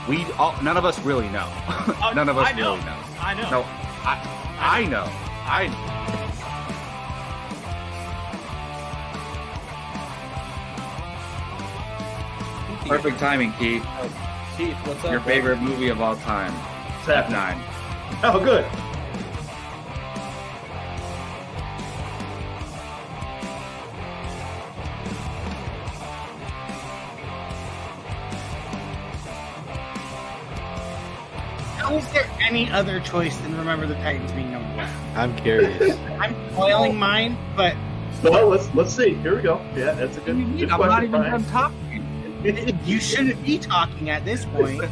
None of us really know. None of us really know. I know. No, I know. Perfect timing, Keith. Keith, what's up? Your favorite movie of all time, F9. Oh, good. How is there any other choice than Remember the Titans being number one? I'm curious. I'm spoiling mine, but Well, let's see. Here we go. Yeah, that's a good, good I'm question, not even Brian. done talking. you shouldn't be talking at this point.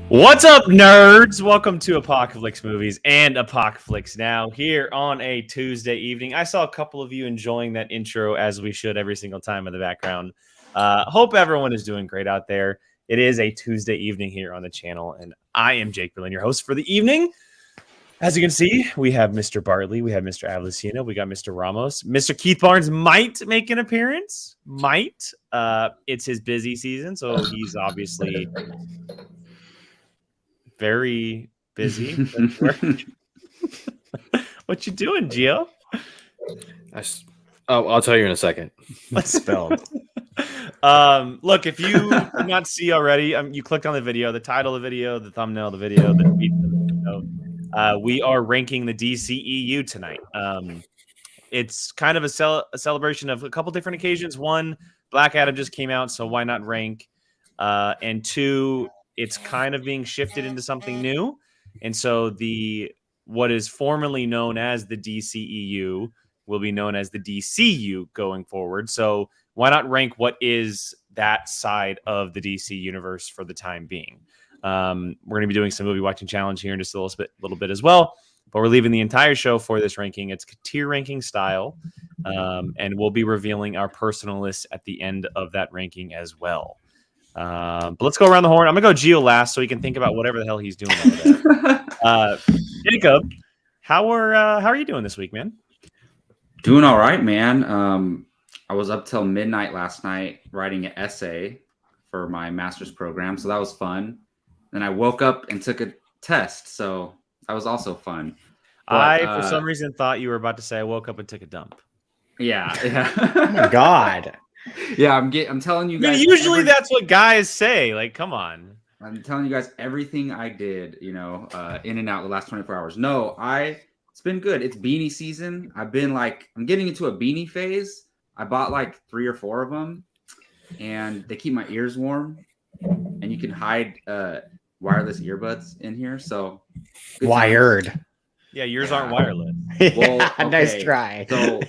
What's up, nerds? Welcome to Apocaflix Movies and Apocaflix Now here on a Tuesday evening. I saw a couple of you enjoying that intro as we should every single time in the background. Hope everyone is doing great out there. It is a Tuesday evening here on the channel, and I am Jake Berlin, your host for the evening. As you can see, we have Mr. Bartley, we have Mr. Avlicino, we got Mr. Ramos. Mr. Keith Barnes might make an appearance. Might. It's his busy season, so he's obviously very busy. What you doing, Gio? I'll tell you in a second. What's spelled? Look, if you did not see already, you clicked on the video, the title of the video, the thumbnail of the video, the tweet of the video. We are ranking the DCEU tonight. It's kind of a celebration of a couple different occasions. One, Black Adam just came out, so why not rank? And two, it's kind of being shifted into something new. And so what is formerly known as the DCEU will be known as the DCU going forward. So why not rank what is that side of the DC universe for the time being? We're going to be doing some movie watching challenge here in just a little bit as well, but we're leaving the entire show for this ranking. It's tier ranking style, and we'll be revealing our personal list at the end of that ranking as well. But let's go around the horn. I'm going to go Gio last so he can think about whatever the hell he's doing over there. Jacob, how are you doing this week, man? Doing all right, man. I was up till midnight last night writing an essay for my master's program, so that was fun. Then I woke up and took a test, so that was also fun. But, I, for some reason, thought you were about to say I woke up and took a dump. Yeah. Oh my God. Yeah, I'm telling you guys. Usually that's what guys say. Like, come on. I'm telling you guys everything I did, in and out the last 24 hours. No, it's been good. It's beanie season. I'm getting into a beanie phase. I bought like 3 or 4 of them, and they keep my ears warm, and you can hide wireless earbuds in here. So Wired. times. Yeah, yours aren't wireless. Well, okay. Nice try. So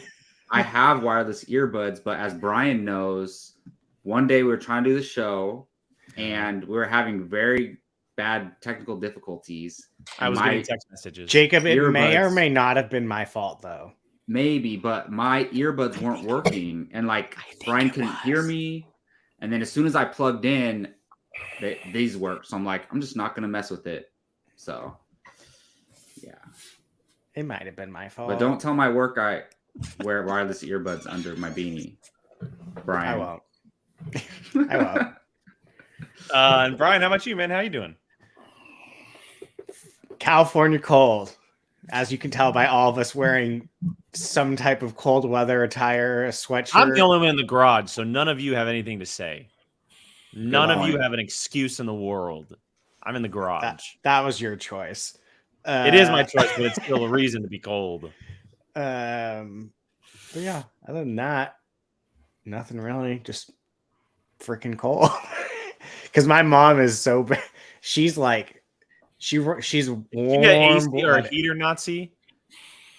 I have wireless earbuds, but as Brian knows, one day we were trying to do the show, and we were having very bad technical difficulties. I was getting text messages. Jacob, it Earbuds. may or may not have been my fault, though. Maybe, but my earbuds weren't working, and Brian couldn't hear me. And then as soon as I plugged in, these worked. So I'm like, I'm just not gonna mess with it. So, yeah. It might have been my fault. But don't tell my work I wear wireless earbuds under my beanie, Brian. I won't. I won't. And Brian, how about you, man? How you doing? California cold, as you can tell by all of us wearing some type of cold weather attire, a sweatshirt. I'm the only one in the garage, so none of you have anything to say. None of you have an excuse in the world. I'm in the garage. That was your choice. It is my choice, but it's still a reason to be cold. But yeah, other than that, nothing really. Just freaking cold. Because my mom is so bad. She's like, she's warm. You get AC or a heater Nazi?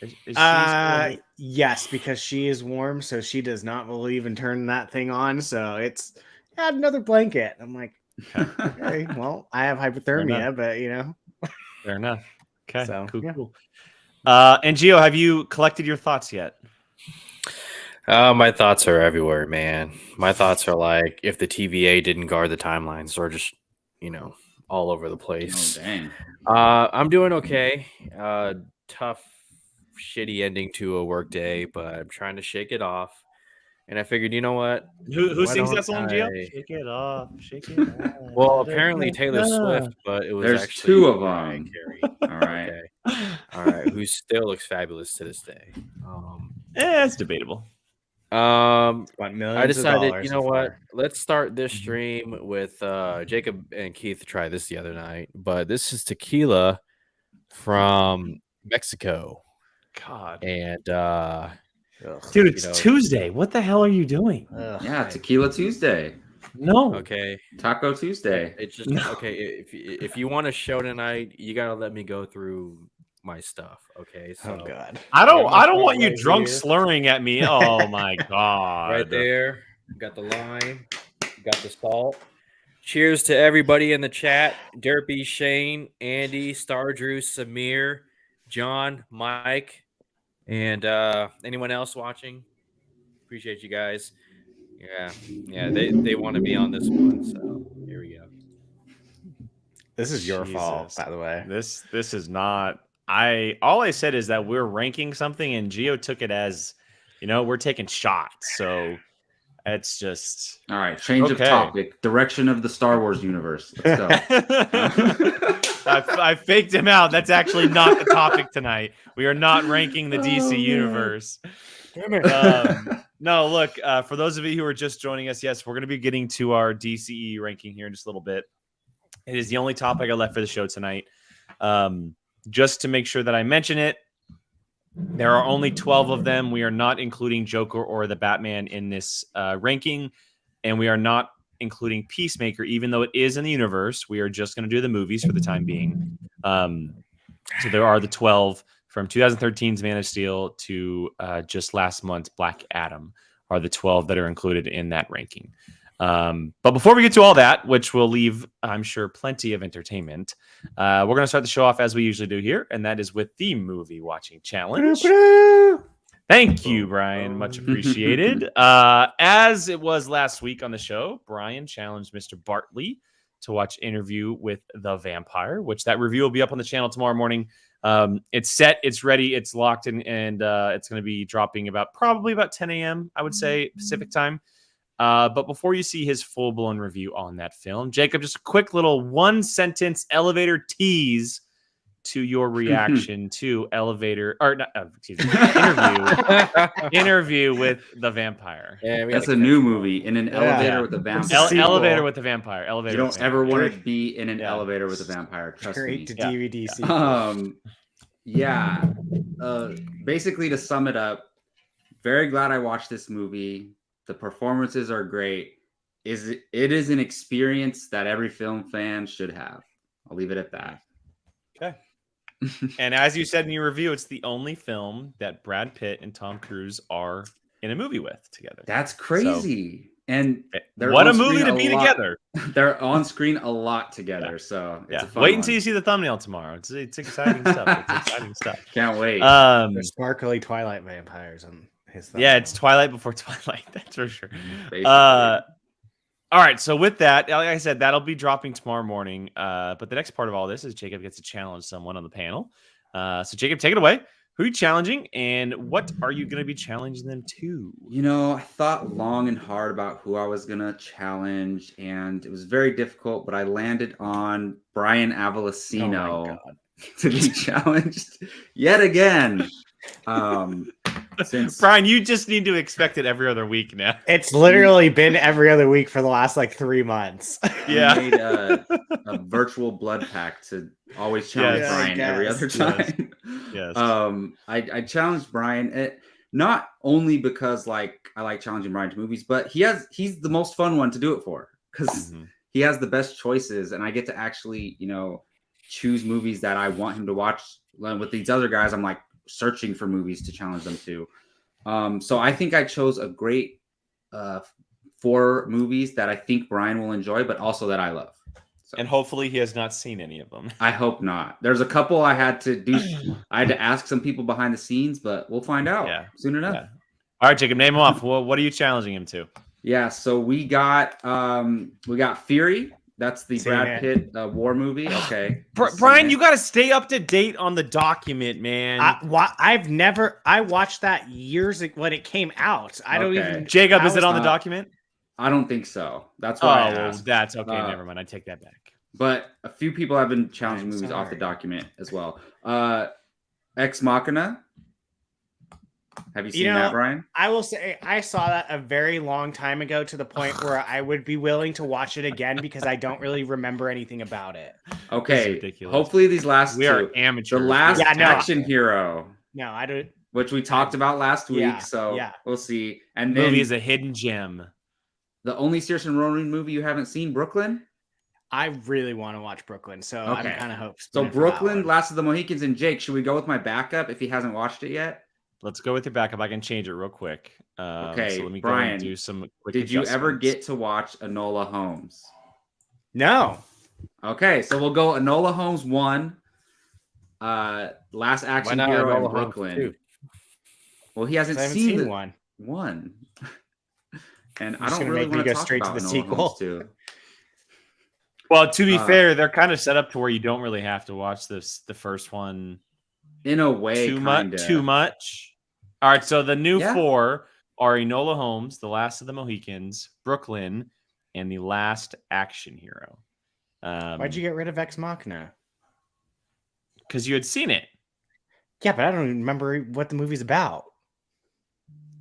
Is she yes, because she is warm, so she does not believe in turning that thing on. So it's add another blanket. I'm like, okay, well, I have hypothermia, but fair enough. Okay, so, cool, yeah. cool. And Gio, have you collected your thoughts yet? My thoughts are everywhere, man. My thoughts are like if the TVA didn't guard the timelines, or just all over the place. Oh, dang. I'm doing okay. Tough, shitty ending to a work day, but I'm trying to shake it off. And I figured, you know what? Who Why sings don't that song, Gio? I- Shake it off, shake it off. Well, apparently Taylor Swift, but it was There's actually two of Mariah them. Carey. All right. Okay. All right. Who still looks fabulous to this day. It's debatable. I Millions of decided, dollars you know so what? far. Let's start this stream with Jacob and Keith tried this the other night, but this is tequila from Mexico. God. And Dude, it's you know- Tuesday. What the hell are you doing? Yeah, Tequila Tuesday, No. okay. Taco Tuesday. It's just okay. If you want a show tonight, you gotta let me go through my stuff. Okay. So Oh God. I don't my want you right drunk here. slurring at me. Oh my God. right there, got the lime, got the salt. Cheers to everybody in the chat: Derpy, Shane, Andy, Star Drew, Samir, John, Mike, and anyone else watching. Appreciate you guys. Yeah, they want to be on this one, so here we go. This is your fault, Jesus. by the way. This is not. All I said is that we're ranking something, and Gio took it as, we're taking shots. So it's just All right, change of Okay. topic. Direction of the Star Wars universe. Let's go. I faked him out. That's actually not the topic tonight. We are not ranking the DC universe. No, look, for those of you who are just joining us, yes, we're going to be getting to our DCE ranking here in just a little bit. It is the only topic I left for the show tonight. Just to make sure that I mention it, there are only 12 of them. We are not including Joker or the Batman in this ranking, and we are not including Peacemaker, even though it is in the universe. We are just going to do the movies for the time being. So there are the 12 from 2013's Man of Steel to just last month's Black Adam are the 12 that are included in that ranking. But before we get to all that, which will leave, I'm sure, plenty of entertainment, we're going to start the show off as we usually do here, and that is with the movie watching challenge. Thank you, Brian. Much appreciated. As it was last week on the show, Brian challenged Mr. Bartley to watch Interview with the Vampire, which that review will be up on the channel tomorrow morning. It's set, it's ready, it's locked in, and it's going to be dropping probably about 10 a.m., I would say, Pacific time. But before you see his full-blown review on that film, Jacob, just a quick little one-sentence elevator tease to your reaction to Interview with the Vampire. Yeah, That's a new movie in an elevator with a vampire. Elevator with the Vampire. Elevator. You don't with the ever vampire. want to be in an elevator with a vampire. Trust Straight me. to Yeah. DVD sequel. Yeah. Basically, to sum it up, very glad I watched this movie. The performances are great. It is an experience that every film fan should have. I'll leave it at that. Okay. And as you said in your review, it's the only film that Brad Pitt and Tom Cruise are in a movie with together. That's crazy. And they're What a on movie screen to be lot. together. They're on screen a lot together. So it's a fun Wait one. until you see the thumbnail tomorrow. It's exciting stuff. It's exciting stuff. Can't wait. There's sparkly Twilight vampires on his thumb. Yeah, it's Twilight before Twilight. That's for sure. Basically. All right. So with that, like I said, that'll be dropping tomorrow morning. But the next part of all this is Jacob gets to challenge someone on the panel. So Jacob, take it away. Who are you challenging, and what are you going to be challenging them to? I thought long and hard about who I was going to challenge, and it was very difficult, but I landed on Brian Avalosino to be challenged yet again. Since Brian, you just need to expect it every other week now. It's literally been every other week for the last 3 months. Yeah. I made a virtual blood pact to always challenge Yes. Brian every other time. Yes. I challenged Brian, not only because I like challenging Brian to movies, but he's the most fun one to do it for because he has the best choices, and I get to actually choose movies that I want him to watch. With these other guys, I'm searching for movies to challenge them to. So I think I chose a great 4 movies that I think Brian will enjoy, but also that I love. So, and hopefully he has not seen any of them. I hope not. There's a couple I had to do. I had to ask some people behind the scenes, but we'll find out soon enough. Yeah. All right, Jacob, name them off. Well, what are you challenging him to? Yeah, so we got Fury, That's the Seen Brad it. Pitt war movie. Okay, Brian, you got to stay up to date on the document, man. I watched that years ago when it came out. I don't Okay. even. Jacob, I is it was- on the document? I don't think so. That's Oh, why I well, asked. that's okay. Never mind. I take that back. But a few people have been challenging I'm movies off the sorry. document as well. Ex Machina. Have you seen You know, that, Brian? I will say I saw that a very long time ago to the point where I would be willing to watch it again because I don't really remember anything about it. Okay. ridiculous. Hopefully these last We are two. amateurs. The last Yeah, no. action hero, No, I don't. which we talked about last week. Yeah, So yeah. we'll see. And The then movie is a hidden gem. the only Saoirse Ronan movie you haven't seen, Brooklyn. I really want to watch Brooklyn, so I'm Okay. kind of hoping. So Brooklyn, Last of the Mohicans, and Jake. Should we go with my backup if he hasn't watched it yet? Let's go with your backup. I can change it real quick. Okay, so let me go Brian, and do some quick Did you ever adjustments. get to watch Enola Holmes? No. Okay, so we'll go Enola Holmes 1, Last Action not Hero, Enola and Holmes Brooklyn. 2? Well, he hasn't I haven't seen seen the one. one. And I just don't gonna really make me want to go talk straight to about the Enola sequel. Holmes 2. Well, to be Uh, fair, they're kind of set up to where you don't really have to watch the first one In a way, too kinda. much. All right, so the new Yeah. 4 are Enola Holmes, The Last of the Mohicans, Brooklyn, and The Last Action Hero. Why'd you get rid of Ex Machina? Because you had seen it. Yeah, but I don't even remember what the movie's about.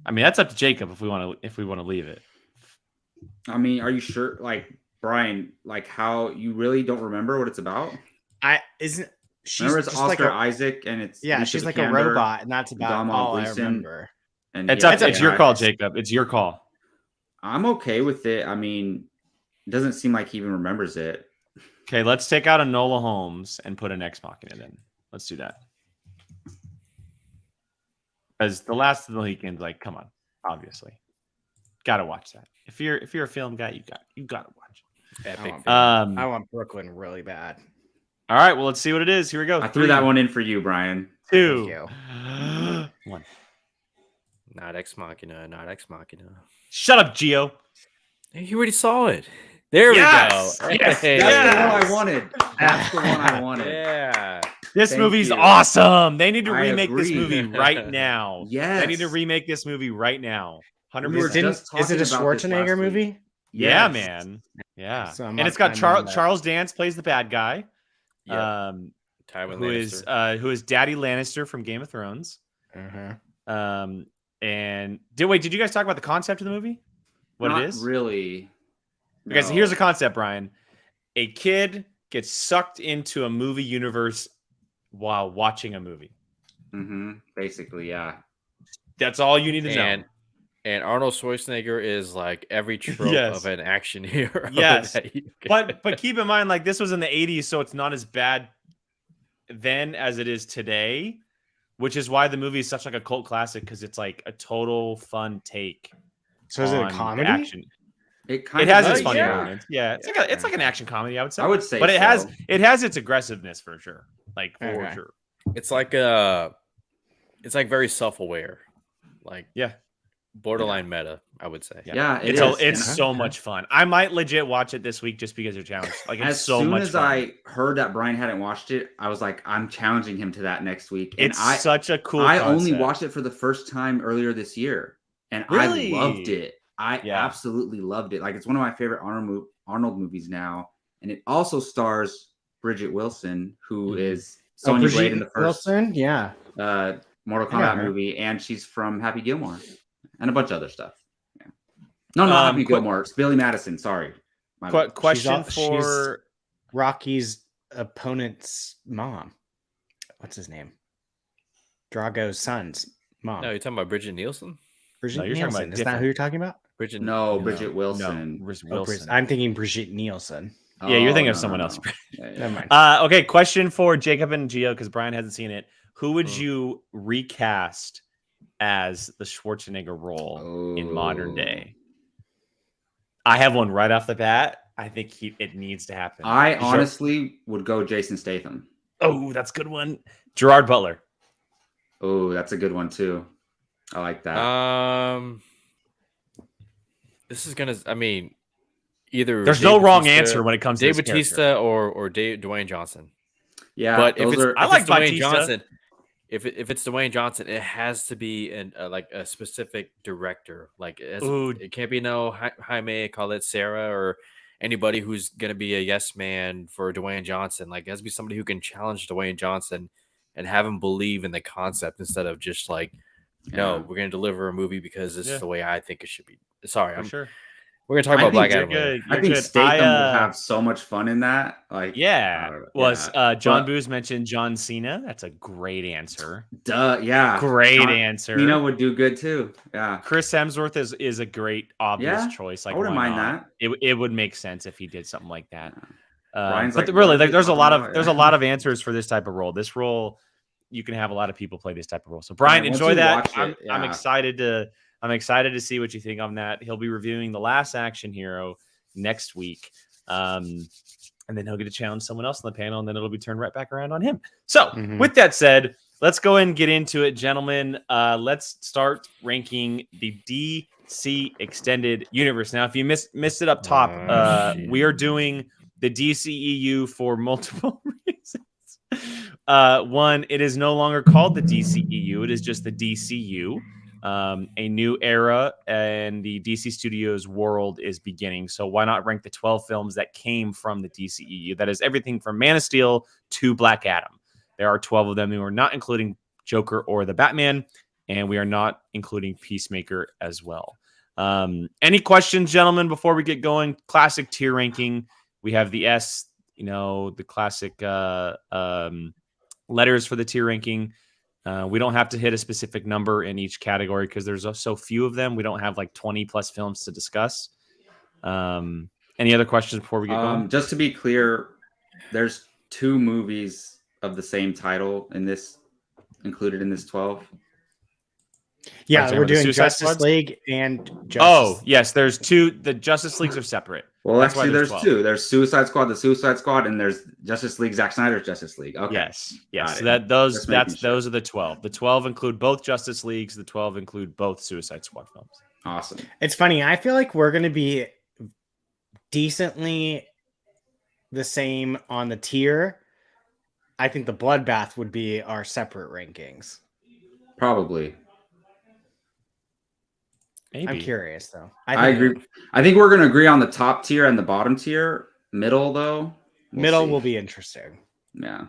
I mean, that's up to Jacob if we want to leave it. I mean, are you sure, like, Brian, like how you really don't remember what it's about? She's Remember, it's just Oscar like a, Isaac, and it's yeah, Alicia she's like Vikander, a robot, and that's about Domhnall all I Gleeson. remember. And It's yeah, up. It's your yeah, call, Jacob. It's your call. I'm okay with it. I mean, it doesn't seem like he even remembers it. Okay, let's take out Enola Holmes and put an Ex Machina in. Let's do that. Because The Last of the Mohicans, like, come on, obviously, gotta watch that. If you're a film guy, you gotta watch Epic. it. Um, I want Brooklyn really bad. all right, well, let's see what it is. Here we go. I threw that one in for you, Brian. 2, Thank 1. Not Ex Machina. Not Ex Machina. Shut up, Gio. Hey, you already saw it. There Yes! we go. Yes! Hey. That's the one I wanted. That's the one I wanted. Yeah. This Thank movie's you. awesome. They need to I remake this agree. movie right now. Yes. They need to remake this movie right now. 100%. We were just Is it a talking about this last Schwarzenegger week. movie? Yeah, Yes. man. Yeah. So And it's got I'm on that. Charles Dance plays the bad guy. Yeah. Tywin Who Lannister. is Daddy Lannister from Game of Thrones. Uh-huh. And did you guys talk about the concept of the movie? What Not it is? really. Okay, so No. here's the concept, Brian. A kid gets sucked into a movie universe while watching a movie. Basically, yeah. That's all you need to know. And Arnold Schwarzenegger is like every trope Yes. of an action hero. Yes. that you can- But keep in mind, like, this was in the 80s, so it's not as bad then as it is today, which is why the movie is such like a cult classic, because it's like a total fun take. So is it a on comedy? Action. It kind It has of its is, funny yeah. moments. Yeah, it's like an action comedy, I would say. I would say, but it so. has its aggressiveness for sure. Like for Okay. sure. it's like very self-aware, like Yeah. borderline meta, I would say. Yeah, It's is. so much fun. I might legit watch it this week just because you're challenged. Like it's As so soon much as fun. I heard that Brian hadn't watched it, I was like, I'm challenging him to that next week. And It's such a cool I only concept. watched it for the first time earlier this year, and Really? I loved it. I Yeah. absolutely loved it. Like, it's one of my favorite Arnold movies now, and it also stars Bridget Wilson, who is Sonya Blade in the first Wilson? Yeah. Mortal I know Kombat her. movie, and she's from Happy Gilmore, and a bunch of other stuff. Yeah. No, not Happy quick- Gilmore. It's Billy Madison. Sorry. My bad. Question She's for Rocky's opponent's mom. What's his name? Drago's son's mom. No, you're talking about Bridget Nielsen? Bridget No, you're talking about Nielsen. Is that who you're talking about? Bridget. No, No, Bridget no, Wilson. Bruce Oh, Wilson. I'm thinking Brigitte Nielsen. Yeah, you're thinking of no, someone no, else. no. Yeah, yeah. Never mind. Okay, question for Jacob and Gio, because Brian hasn't seen it. Who would Mm. you recast as the Schwarzenegger role in modern day? I have one right off the bat. I think it needs to happen. I honestly would go Jason Statham. Oh, that's a good one. Gerard Butler. Oh, that's a good one too. I like that. This is gonna. I mean, either There's Dave no wrong Bautista- answer when it comes to Dave this character. Batista or Dwayne Johnson. Yeah, But if those it's, are. I like if it's Dwayne Bautista. Johnson, if it's Dwayne Johnson, it has to be like a specific director. Like it can't be no Jaime, call it Sarah, or anybody who's gonna be a yes man for Dwayne Johnson. Like it has to be somebody who can challenge Dwayne Johnson and have him believe in the concept instead of just like, no, we're gonna deliver a movie because this is the way I think it should be. Sorry, For sure. we're gonna talk about Black Adam later. I think Statham would have so much fun in that. Like, John Booz mentioned John Cena. That's a great answer. Duh, yeah, great answer. Cena would do good too. Yeah, Chris Hemsworth is a great obvious choice. Like, I wouldn't mind that. It would make sense if he did something like that. But like, really, like, there's a lot of answers for this type of role. This role, you can have a lot of people play this type of role. So Brian, enjoy that. I'm excited to see what you think on that. He'll be reviewing The Last Action Hero next week. And then he'll get to challenge someone else on the panel, and then it'll be turned right back around on him. So with that said, let's go ahead and get into it, gentlemen. Let's start ranking the DC Extended Universe. Now, if you missed it up top, we are doing the DCEU for multiple reasons. One, it is no longer called the DCEU. It is just the DCU. A new era and the DC Studios world is beginning. So why not rank the 12 films that came from the DCEU? That is everything from Man of Steel to Black Adam. There are 12 of them. We are not including Joker or the Batman, and we are not including Peacemaker as well. Any questions, gentlemen, before we get going? Classic tier ranking. We have the S, the classic letters for the tier ranking. We don't have to hit a specific number in each category because there's so few of them. We don't have like 20 plus films to discuss. Any other questions before we get going? Just to be clear, there's 2 movies of the same title included in this 12. Yeah, we're doing Justice League and Justice. Oh, yes, there's 2. The Justice Leagues are separate. Well, actually, there's 2. There's Suicide Squad, the Suicide Squad, and there's Justice League, Zack Snyder's Justice League. Okay. Yes. So those are the 12. The 12 include both Justice Leagues. The 12 include both Suicide Squad films. Awesome. It's funny. I feel like we're going to be decently the same on the tier. I think the Bloodbath would be our separate rankings. Probably. Maybe. I'm curious, though. I agree. I think we're going to agree on the top tier and the bottom tier. Middle, though. Middle will be interesting. Yeah.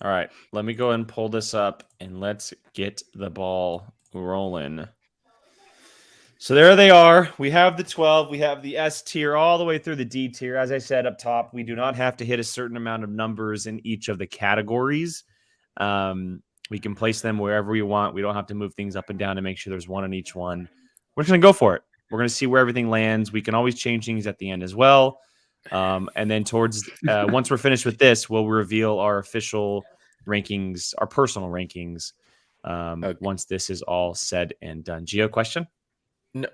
All right. Let me go ahead and pull this up, and let's get the ball rolling. So there they are. We have the 12. We have the S tier all the way through the D tier. As I said up top, we do not have to hit a certain amount of numbers in each of the categories. We can place them wherever we want. We don't have to move things up and down to make sure there's one on each one. We're just going to go for it. We're going to see where everything lands. We can always change things at the end as well. And then once we're finished with this, we'll reveal our official rankings, our personal rankings, once this is all said and done. Gio, question? No,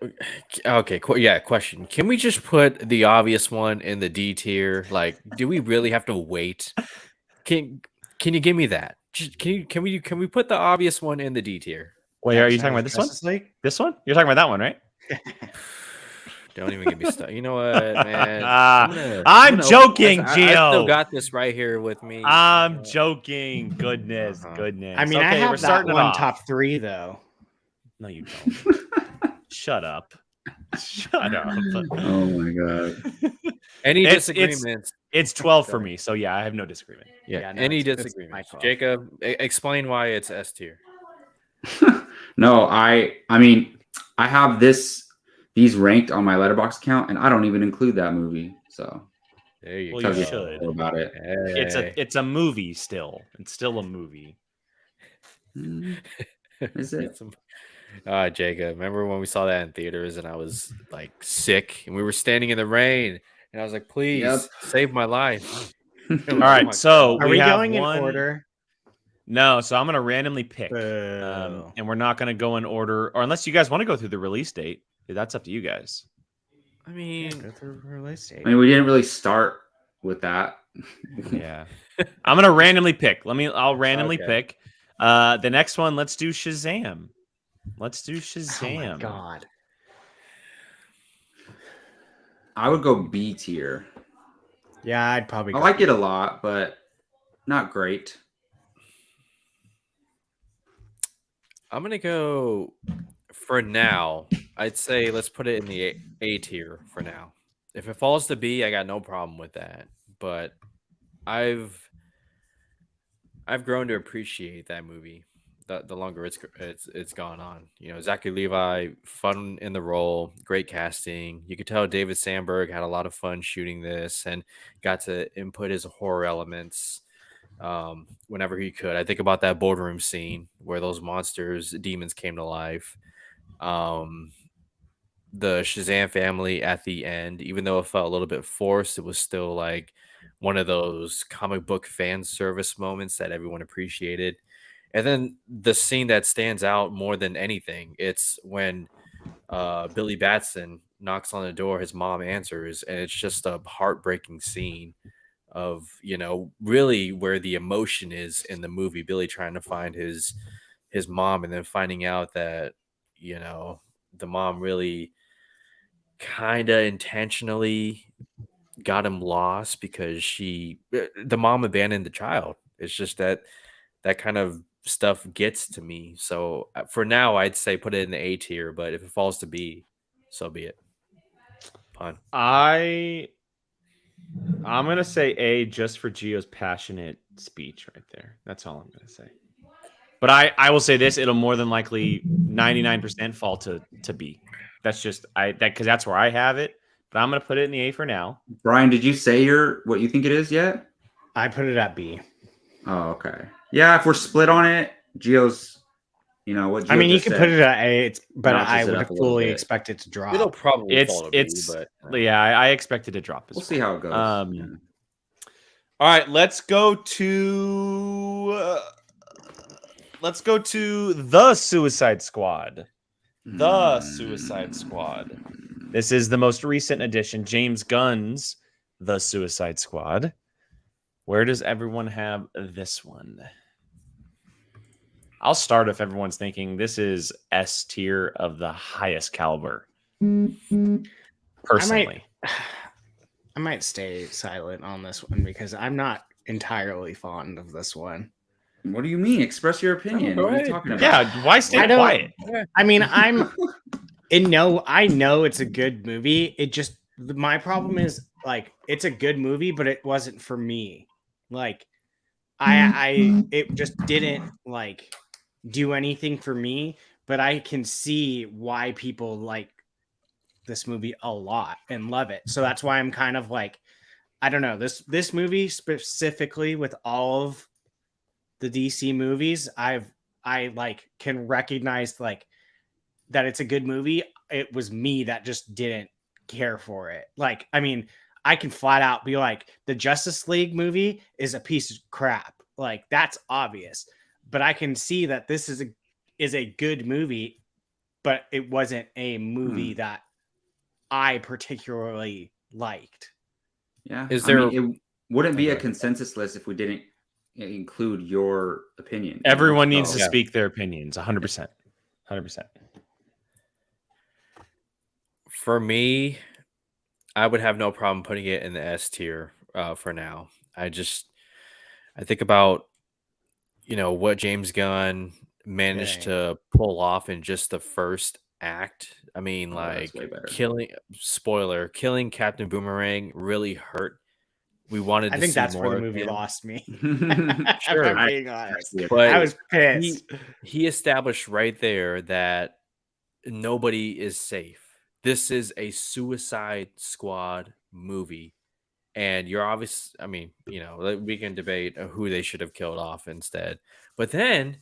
okay, question. Can we just put the obvious one in the D tier? Like, do we really have to wait? Can you give me that? Can we put the obvious one in the D tier? Wait, are you talking about this one? This one? You're talking about that one, right? Don't even get me started. You know what, man? I'm joking, Gio. I still got this right here with me. I'm joking. Goodness. I mean, I have that one top 3, though. No, you don't. Shut up. Oh, my God. Any disagreements? It's 12 for me, so yeah, I have no disagreement. Yeah, any disagreements? Jacob, explain why it's S tier. No, I mean, I have these ranked on my Letterboxd account, and I don't even include that movie. So there you go. You should about it. It's a movie still. It's still a movie. Is it? Jacob, remember when we saw that in theaters and I was like sick and we were standing in the rain and I was like, please save my life. All right, so are we going in order? No, so I'm going to randomly pick, and we're not going to go in order, or unless you guys want to go through the release date. That's up to you guys. I mean, go through release date. I mean, we didn't really start with that. Yeah, I'm going to randomly pick. I'll randomly pick. The next one, let's do Shazam. Oh my God. I would go B tier. Yeah, I'd probably I go like B. it a lot, but not great. I'm gonna go for now. I'd say let's put it in the A tier for now. If it falls to B, I got no problem with that. But I've I've grown to appreciate that movie. The longer it's gone on. You know, Zachary Levi, fun in the role, great casting. You could tell David Sandberg had a lot of fun shooting this and got to input his horror elements whenever he could. I think about that boardroom scene where those monsters, demons came to life. Um, the Shazam family at the end, even though it felt a little bit forced, it was still like one of those comic book fan service moments that everyone appreciated. And then the scene that stands out more than anything, it's when Billy Batson knocks on the door, his mom answers, and it's just a heartbreaking scene of, you know, really where the emotion is in the movie. Billy trying to find his mom and then finding out that, you know, the mom really kind of intentionally got him lost because the mom abandoned the child. It's just that kind of stuff gets to me. So for now, I'd say put it in the A tier, but if it falls to B, so be it. Fine. I'm gonna say A just for Gio's passionate speech right there. That's all I'm gonna say. But I will say this: it'll more than likely 99% fall to B. That's just because that's where I have it. But I'm gonna put it in the A for now. Brian, did you say what you think it is yet? I put it at B. Oh, okay. Yeah, if we're split on it, Gio's, you know what? Gio I mean, you just can said put it at A, but notches I it would up a little fully bit. expect it to drop. It'll probably fall to B, but yeah, I expect it to drop as We'll see how it goes. Yeah. All right, let's go to the Suicide Squad. The Suicide Squad. This is the most recent edition, James Gunn's The Suicide Squad. Where does everyone have this one? I'll start if everyone's thinking this is S tier of the highest caliber. Personally. I might stay silent on this one because I'm not entirely fond of this one. What do you mean? Express your opinion. go What are you ahead. talking about? Yeah, why stay quiet? I mean, I know it's a good movie. It just my problem is like it's a good movie, but it wasn't for me. Like it just didn't like do anything for me, but I can see why people like this movie a lot and love it. So that's why I'm kind of like, I don't know, this movie specifically with all of the DC movies, I like can recognize like that it's a good movie. It was me that just didn't care for it. Like, I mean, I can flat out be like, the Justice League movie is a piece of crap. Like, that's obvious. But I can see that this is a good movie, but it wasn't a movie that I particularly liked. Yeah. Is there? it wouldn't be a consensus list if we didn't include your opinion. Everyone needs to speak their opinions. 100%. 100%. For me, I would have no problem putting it in the S tier for now. I think about, you know, what James Gunn managed to pull off in just the first act. I mean, like killing Captain Boomerang really hurt. We wanted to see more. I think that's where the movie lost me. Sure, I'm being honest. But I was pissed. He established right there that nobody is safe. This is a Suicide Squad movie. And you're obvious. I mean, you know, we can debate who they should have killed off instead. But then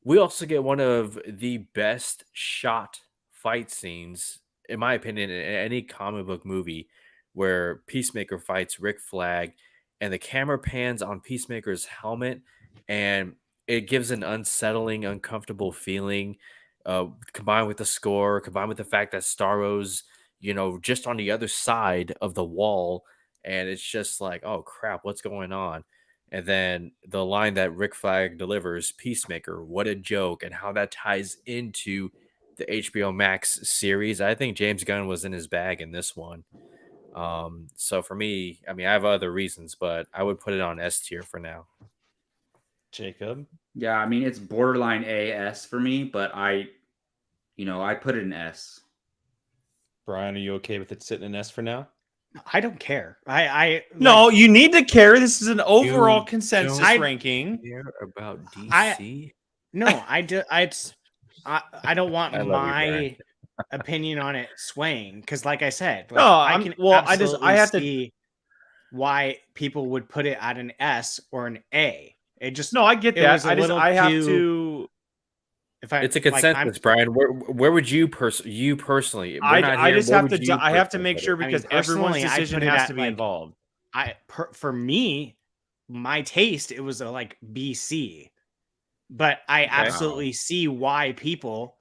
we also get one of the best shot fight scenes, in my opinion, in any comic book movie, where Peacemaker fights Rick Flag and the camera pans on Peacemaker's helmet and it gives an unsettling, uncomfortable feeling, combined with the score, combined with the fact that Starro's, you know, just on the other side of the wall. And it's just like, oh crap, what's going on? And then the line that Rick Flag delivers, Peacemaker, what a joke, and how that ties into the HBO Max series. I think James Gunn was in his bag in this one. So for me, I mean, I have other reasons, but I would put it on S tier for now. Jacob. Yeah, I mean it's borderline AS for me, but I put it in S. Brian, are you okay with it sitting in S for now? I don't care. I No, you need to care. This is an overall You consensus don't ranking. Care about DC? no, I don't want I love you, my Brian. opinion on it swaying because, like I said, like, No, I can I absolutely have to. see why people would put it at an S or an A. It just No, I get it that. was a little I have too- to. If I, It's a like, consensus, Brian. Where would you personally? We're not I here. just Where have would to. you I have to personally make put sure it? I mean, because everyone's personally, I decision put it has at, to be like, involved. for me, my taste, it was a like BC, but I absolutely see why people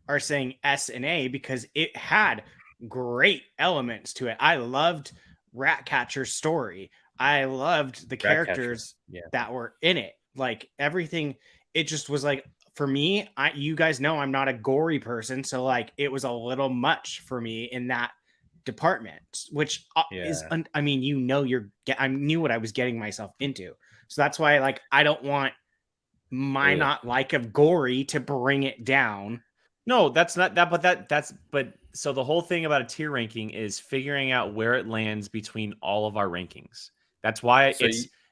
are saying S and A because it had great elements to it. I loved Ratcatcher's story. I loved the Ratcatcher, characters yeah. that were in it. Like everything, it just was like for me. You guys know I'm not a gory person, so like it was a little much for me in that department, which is Yeah. I mean, I knew what I was getting myself into, so that's why like I don't want my Ugh. not like of gory to bring it down. No, that's not that. But so the whole thing about a tier ranking is figuring out where it lands between all of our rankings. That's why So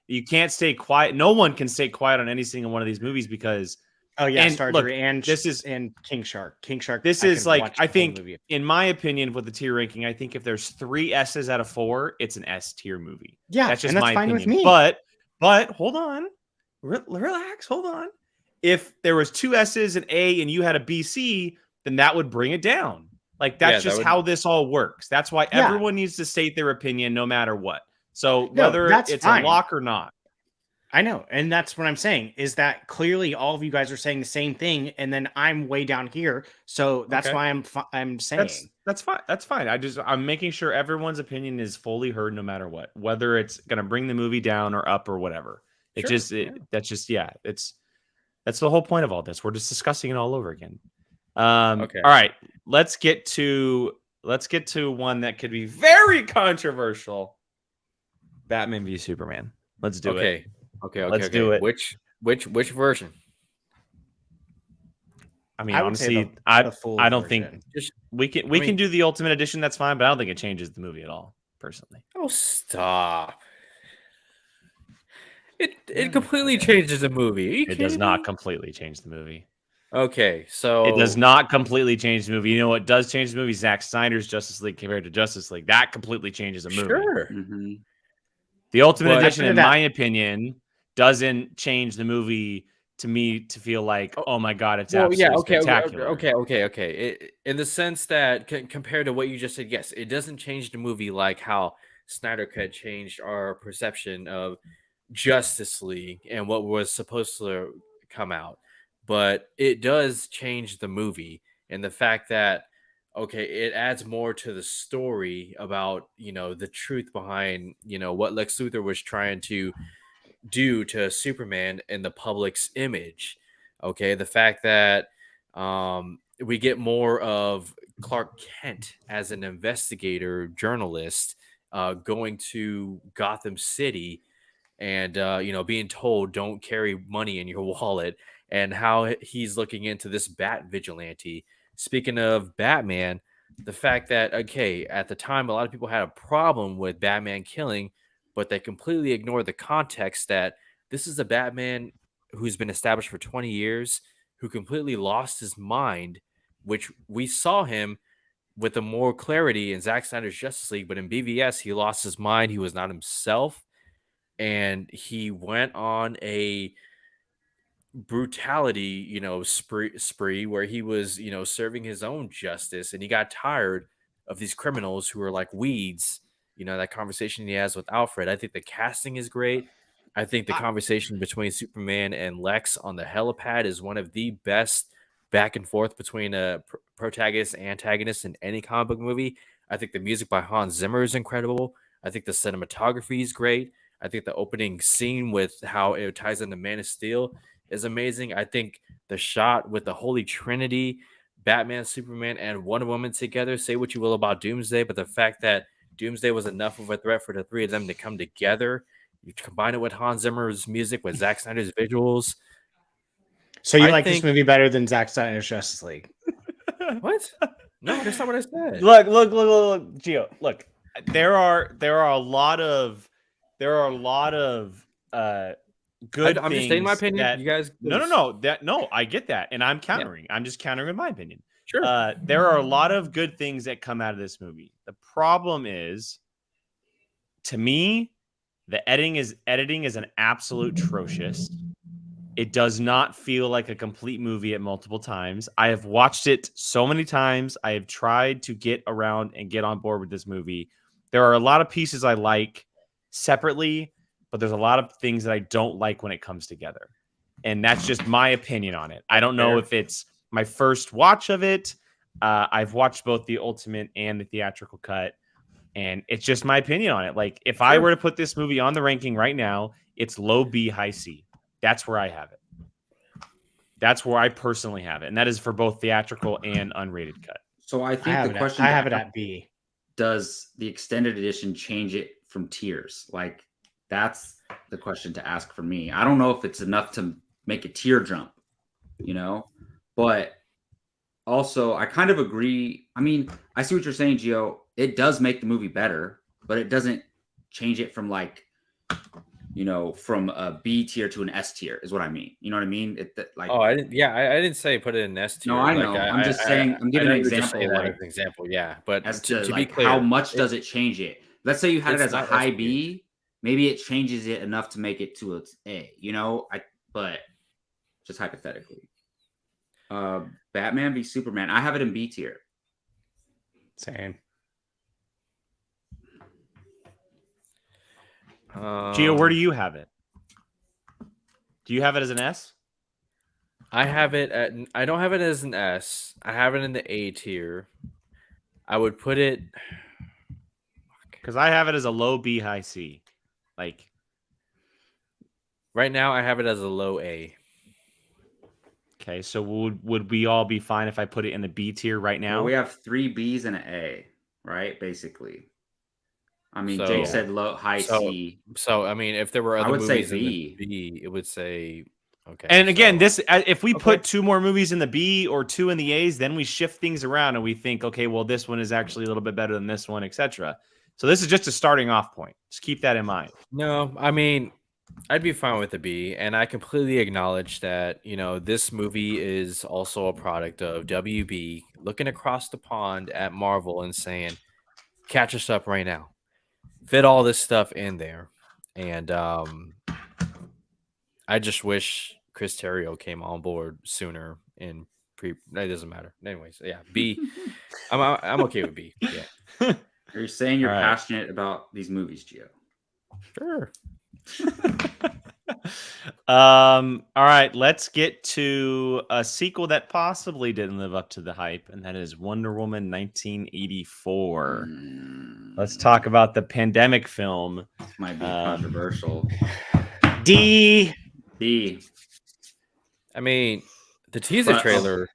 you can't stay quiet. No one can stay quiet on any single one of these movies because Oh yeah, And look, Stardew and King Shark. this I is could like watch I the whole think movie. in my opinion with the tier ranking, I think if there's 3 S's out of 4, it's an S tier movie. Yeah, That's just and that's my fine opinion. with me. But hold on, relax, hold on. If there was 2 S's and A and you had a BC, then that would bring it down. Like that's Yeah, that just would- how this all works. That's why Yeah. everyone needs to state their opinion no matter what. So No, whether that's it's fine. a lock or not. I know, and that's what I'm saying is that clearly all of you guys are saying the same thing, and then I'm way down here, so that's Okay. why I'm saying That's fine. That's fine. I'm making sure everyone's opinion is fully heard no matter what, whether it's gonna bring the movie down or up or whatever. Sure, That's the whole point of all this. We're just discussing it all over again. Okay. All right. Let's get to one that could be very controversial. Batman v Superman. Let's do it. Okay. Let's do it. Which version? I mean, I would say honestly, the full I don't version. think we can do the Ultimate Edition. That's fine, but I don't think it changes the movie at all. Personally, Oh, stop! It completely changes the movie. Are you it does kidding not me? completely change the movie. Okay, so It does not completely change the movie. You know what does change the movie? Zack Snyder's Justice League compared to Justice League. That completely changes the movie. Sure. Mhm. The Ultimate But- Edition, in After that- my opinion, doesn't change the movie to me to feel like, oh my god, it's absolutely spectacular. Okay. In the sense that compared to what you just said, yes, it doesn't change the movie like how Snyder Cut changed our perception of Justice League and what was supposed to come out, but it does change the movie and the fact that it adds more to the story about the truth behind what Lex Luthor was trying to do to Superman in the public's image. Okay, the fact that we get more of Clark Kent as an investigator journalist going to Gotham City and being told don't carry money in your wallet, and how he's looking into this Bat vigilante. Speaking of Batman, the fact that at the time a lot of people had a problem with Batman killing, but they completely ignored the context that this is a Batman who's been established for 20 years, who completely lost his mind, which we saw him with a more clarity in Zack Snyder's Justice League, but in BVS, he lost his mind. He was not himself. And he went on a brutality, spree where he was, serving his own justice, and he got tired of these criminals who are like weeds. That conversation he has with Alfred. I think the casting is great. I think the conversation between Superman and Lex on the helipad is one of the best back and forth between a protagonist and antagonist in any comic book movie. I think the music by Hans Zimmer is incredible. I think the cinematography is great. I think the opening scene with how it ties into Man of Steel is amazing. I think the shot with the Holy Trinity Batman, Superman, and Wonder Woman together. Say what you will about Doomsday, but the fact that Doomsday was enough of a threat for the three of them to come together, you combine it with Hans Zimmer's music, with Zack Snyder's visuals. So you I like think- this movie better than Zack Snyder's Justice League? What? No, that's not what I said. Look, Gio. Look, there are a lot of good. I'm just stating my things opinion. that- You guys, No. I get that, and I'm countering. I'm just countering with my opinion. sure. There are a lot of good things that come out of this movie. The problem is, to me, the editing is an absolute atrocious. It does not feel like a complete movie at multiple times. I have watched it so many times. I have tried to get around and get on board with this movie. There are a lot of pieces I like separately, but there's a lot of things that I don't like when it comes together. And that's just my opinion on it. I don't know if it's my first watch of it. I've watched both the Ultimate and the theatrical cut, and it's just my opinion on it. Like, if I were to put this movie on the ranking right now, it's low B, high C. That's where I have it. That's where I personally have it. And that is for both theatrical and unrated cut. So I think the question I have it at B. does the extended edition change it from tiers? Like, that's the question to ask for me. I don't know if it's enough to make a tier jump, but also I kind of agree. I mean, I see what you're saying, Gio. It does make the movie better, but it doesn't change it from from a B tier to an S tier is what I mean. You know what I mean? I didn't say put it in S tier. No, I know. I'm just saying. I'm giving an example. Yeah, but as to to be clear, how much does it change it? Let's say you had it it's as a not high S B. Maybe it changes it enough to make it to its A. But just hypothetically, Batman v Superman. I have it in B tier. Same. Gio, where do you have it? Do you have it as an S? I have it at. I don't have it as an S. I have it in the A tier. I would put it Because I have it as a low B, high C. Like, right now. I have it as a low A. okay, so would we all be fine if I put it in the B tier right now? Well, we have 3 B's and an A, right? Basically. I mean, So- Jake said high C. So I mean, if there were I other would say movies in the B. B, it would say okay. And again, so- if we put 2 more movies in the B or 2 in the A's, then we shift things around and we think, okay, well, this one is actually a little bit better than this one, etc. So this is just a starting off point. Just keep that in mind. No, I mean, I'd be fine with the B, and I completely acknowledge that, this movie is also a product of WB looking across the pond at Marvel and saying, catch us up right now. Fit all this stuff in there. And I just wish Chris Terrio came on board sooner it doesn't matter. Anyways, yeah, B. I'm okay with B. Yeah. Are you saying you're All right. passionate about these movies, Gio? Sure. All right, let's get to a sequel that possibly didn't live up to the hype, and that is Wonder Woman 1984. Let's talk about the pandemic film. This might be controversial. D. D. I mean, the teaser But- trailer, if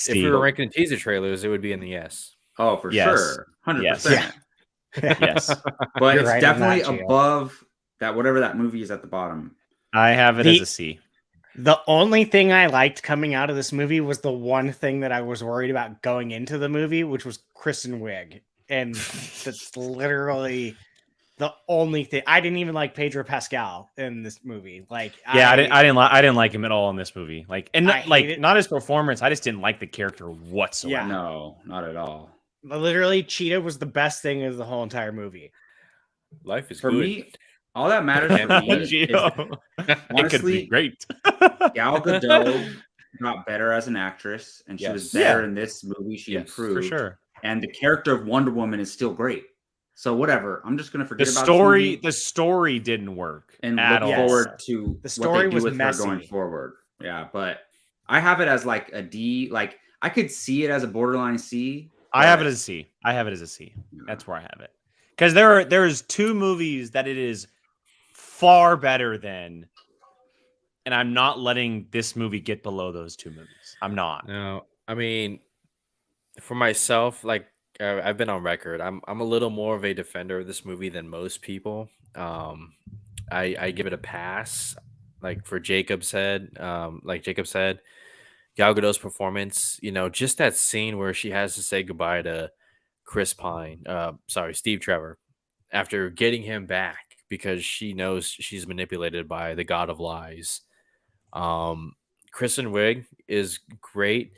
we Steve. were ranking teaser trailers, it would be in the S. Oh, for Yes. sure. 100%. Yes. Yes, But You're it's right on definitely that, Gio. above that, whatever that movie is at the bottom. I have it The- as a C. The only thing I liked coming out of this movie was the one thing that I was worried about going into the movie, which was Kristen Wiig. And that's literally the only thing. I didn't even like Pedro Pascal in this movie. Like, Yeah, I didn't like him at all in this movie. Like, and I not, hate it. not his performance. I just didn't like the character whatsoever. Yeah. No, not at all. Literally, Cheetah was the best thing of the whole entire movie. Life is For good. me, all that matters for me is Gio. It could be honestly, great. Gal Gadot got better as an actress, and she was Yes. better in this movie. She Yes, improved. For sure. And the character of Wonder Woman is still great. So whatever. I'm just gonna The forget about story, this movie the story didn't work and at look all. forward to The story what they do was with messy. her going forward. Yeah, but I have it as like a D. Like I could see it as a borderline C. I have it but- as a C. I have it as a C. That's where I have it. Because there's 2 movies that it is far better than, and I'm not letting this movie get below those 2 movies. I'm not. No, I mean, for myself, like I've been on record, I'm a little more of a defender of this movie than most people. I give it a pass. Like Jacob said, Gal Gadot's performance, just that scene where she has to say goodbye to Steve Trevor, after getting him back because she knows she's manipulated by the god of lies. Kristen Wiig is great.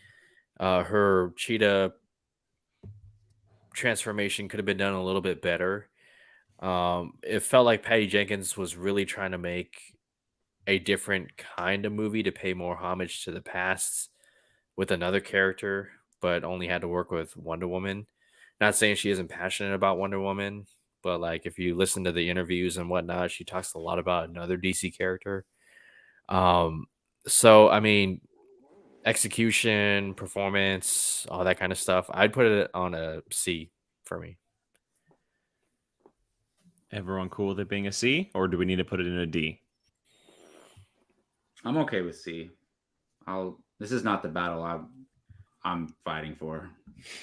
Her cheetah transformation could have been done a little bit better. It felt like Patty Jenkins was really trying to make a different kind of movie to pay more homage to the past with another character, but only had to work with Wonder Woman. Not saying she isn't passionate about Wonder Woman, but like if you listen to the interviews and whatnot, she talks a lot about another DC character. So I mean, execution, performance, all that kind of stuff, I'd put it on a C for me. Everyone cool with it being a C, or do we need to put it in a D? I'm okay with C. This is not the battle I'm fighting for.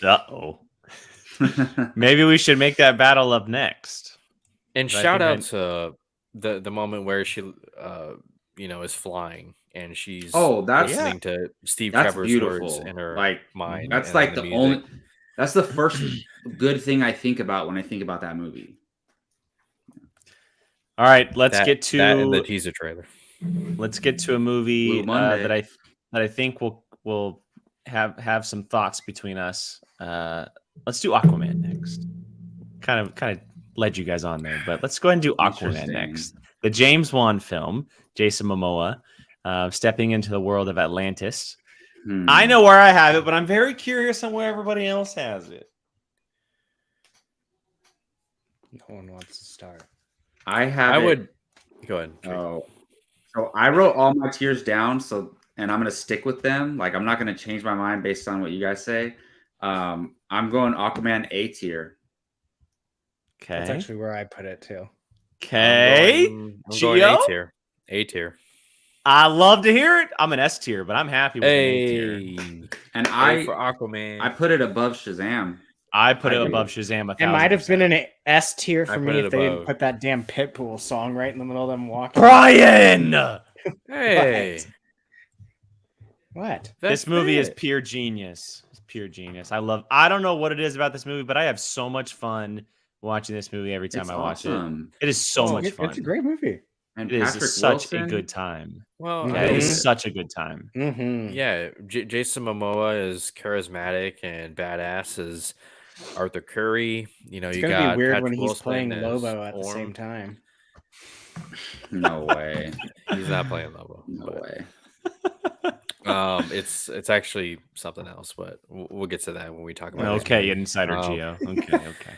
Uh-oh. Maybe we should make that battle up next. And shout out to the moment where she is flying and she's listening to Steve Trevor's beautiful. Words in her mind. That's like that's the first good thing I think about when I think about that movie. All right, let's get to that in the teaser trailer. Let's get to a movie that I think will have some thoughts between us. Let's do Aquaman next. Kind of led you guys on there, but let's go ahead and do Aquaman next. The James Wan film, Jason Momoa, stepping into the world of Atlantis. I know where I have it, but I'm very curious on where everybody else has it. No one wants to start. I would go ahead. Oh, so I wrote all my tiers down. And I'm gonna stick with them. Like I'm not gonna change my mind based on what you guys say. I'm going Aquaman A tier. Okay, that's actually where I put it too. Okay, I'm going A tier. A tier. I love to hear it. I'm an S tier, but I'm happy with an A tier. And A for Aquaman. I put it above Shazam. I put it above Shazam. It might have been an S tier for me if they didn't put that damn Pitbull song right in the middle of them walking. Brian! Hey. What? This movie is pure genius. It's pure genius. I don't know what it is about this movie, but I have so much fun watching this movie every time I watch it. It is so much fun. It's a great movie. And it is such a good time. Well, it is such a good time. Yeah, Jason Momoa is charismatic and badass as Arthur Curry. It's gonna be weird when he's playing Lobo at the same time. No way. He's not playing Lobo. No way. It's actually something else, but we'll get to that when we talk about. Okay, Insider Geo. Okay.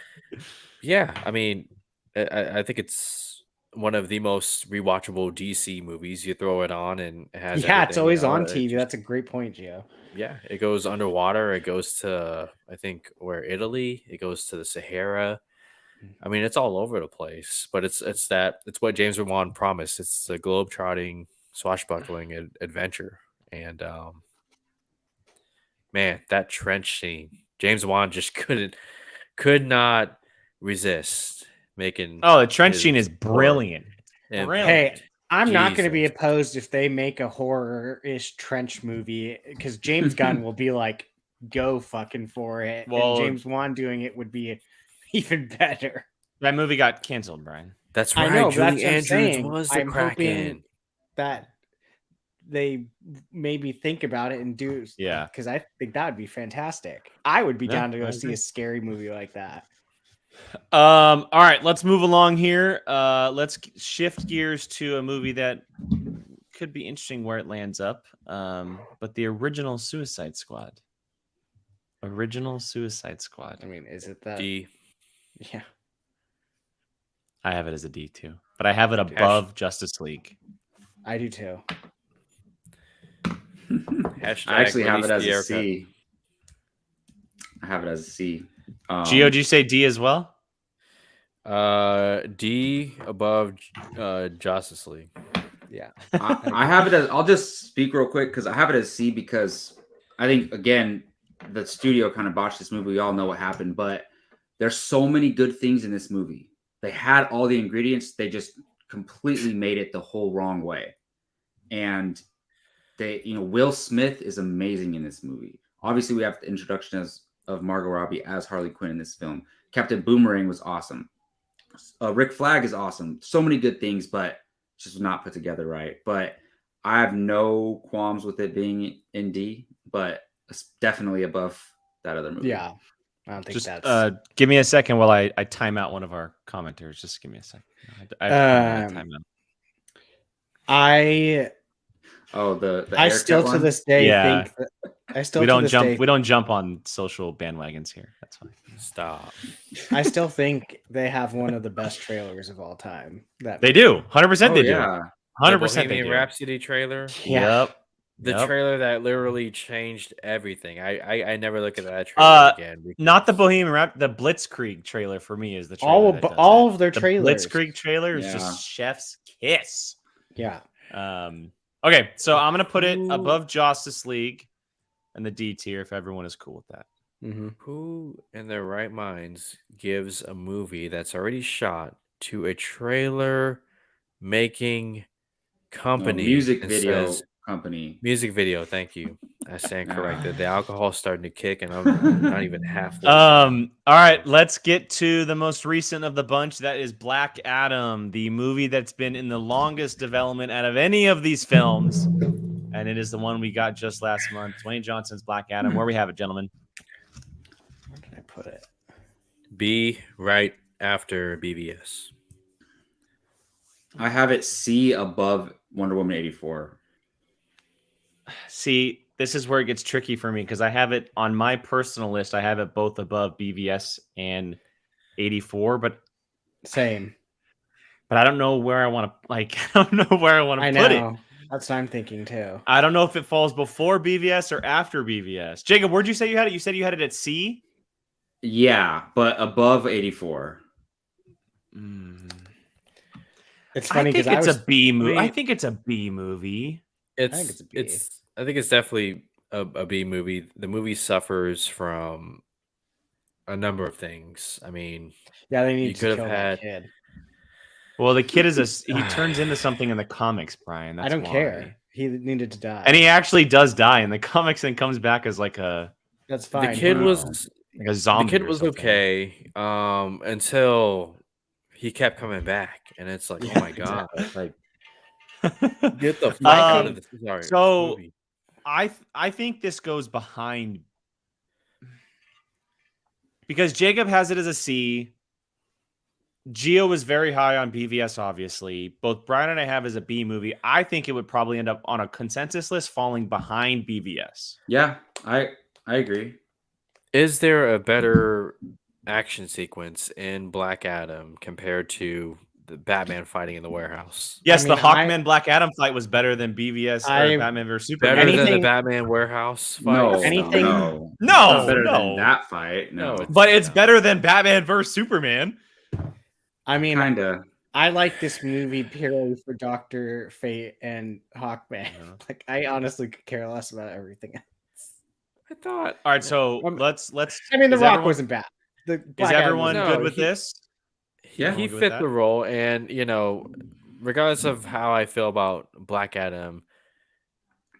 Yeah, I mean, I think it's one of the most rewatchable DC movies. You throw it on and it has it's always on TV. That's a great point, Gio. Yeah, it goes underwater. It goes to Italy. It goes to the Sahara. I mean, it's all over the place. But it's what James Wan promised. It's a globe-trotting, swashbuckling adventure. And man, that trench scene, James Wan just could not resist making. Oh, the trench scene is brilliant. Hey, I'm not going to be opposed if they make a horror-ish trench movie because James Gunn will be like, go fucking for it. Well, and James Wan doing it would be even better. That movie got canceled, Brian. That's right. I know, Julie Andrews was the Kraken. That they maybe think about it and do. Yeah. Because I think that would be fantastic. I would be down to go see a scary movie like that. All right, let's move along here. Let's shift gears to a movie that could be interesting where it lands up. But the original Suicide Squad. I mean, is it that? D. Yeah. I have it as a D too, but I have it above Justice League. I do too. I actually have it as a C. I have it as a C. Gio, did you say D as well? D above Justice League. Yeah. I have it as, I'll just speak real quick because I have it as C because I think, again, the studio kind of botched this movie. We all know what happened, but there's so many good things in this movie. They had all the ingredients. They just completely made it the whole wrong way. And Will Smith is amazing in this movie. Obviously, we have the introduction of Margot Robbie as Harley Quinn in this film. Captain Boomerang was awesome. Rick Flag is awesome. So many good things, but just not put together right. But I have no qualms with it being in D, but it's definitely above that other movie. Yeah. I don't think Just that's give me a second while I time out one of our commenters. Just give me a second. I have to time out. I the still to this day Yeah. think that I still We to don't this jump. day, We don't jump on social bandwagons here. That's fine. Stop. I still think they have one of the best trailers of all time. That They do. 100%. Oh, They do. yeah. 100%. They Bohemian do. Rhapsody trailer. Yeah. Yep. The Yep. trailer that literally changed everything. I never look at that trailer again. Not the Bohemian Rhapsody. The Blitzkrieg trailer for me is the trailer. all that does all that. of their The trailers. Blitzkrieg trailer is Yeah. just chef's kiss. Yeah. Okay, so I'm gonna put it Ooh. above Justice League and the D tier if everyone is cool with that. Mm-hmm. Who in their right minds gives a movie that's already shot to a trailer making company? music and video says- company. Music video, thank you. I stand Yeah. corrected. The alcohol's starting to kick, and I'm not even halfway. All right, let's get to the most recent of the bunch. That is Black Adam, the movie that's been in the longest development out of any of these films. And it is the one we got just last month. Dwayne Johnson's Black Adam. Where we have it, gentlemen. Where did I put it? B right after BVS. I have it C above Wonder Woman 84. See, this is where it gets tricky for me because I have it on my personal list. I have it both above BVS and 84, but Same. I don't know where I want to I don't know where I want I to put it. know. That's what I'm thinking too. I don't know if it falls before BVS or after BVS. Jacob, where'd you say you had it? You said you had it at C? Yeah, but above 84. It's I funny think because it's a B movie. I mean- think it's a B movie. It's think it's a B. I think it's definitely a B movie. The movie suffers from a number of things. I mean, yeah, they you need to could have kill that had- kid. Well, the kid is he turns into something in the comics, Brian. That's I don't why. care. He needed to die. And he actually does die in the comics and comes back as like a That's fine. the kid wow. was zombie. the kid or was something. okay until he kept coming back, and it's like, Yeah, oh my god, Like, get the fuck Um, out of this. Sorry, this so- movie. I think this goes behind because Jacob has it as a C. Geo was very high on BVS, obviously. Both Brian and I have as a B movie. I think it would probably end up on a consensus list falling behind BVS. yeah, I agree. Is there a better action sequence in Black Adam compared to the Batman fighting in the warehouse? Yes, I mean, the Hawkman Black Adam fight was better than BVS I- or Batman vs Superman. Better than Anything- the Batman warehouse fight? No, Anything- no, No, better no. than that fight. No, No, it's- But it's better than Batman vs Superman. I mean, kinda. I like this movie purely for Dr. Fate and Hawkman. Yeah. Like, I honestly could care less about everything else. I thought. All right, so Um, let's. I mean, The is Rock everyone- wasn't bad. The Is Black Adam everyone was- No, good with he- this? Yeah. He Good with fit that? the role, and regardless of how I feel about Black Adam,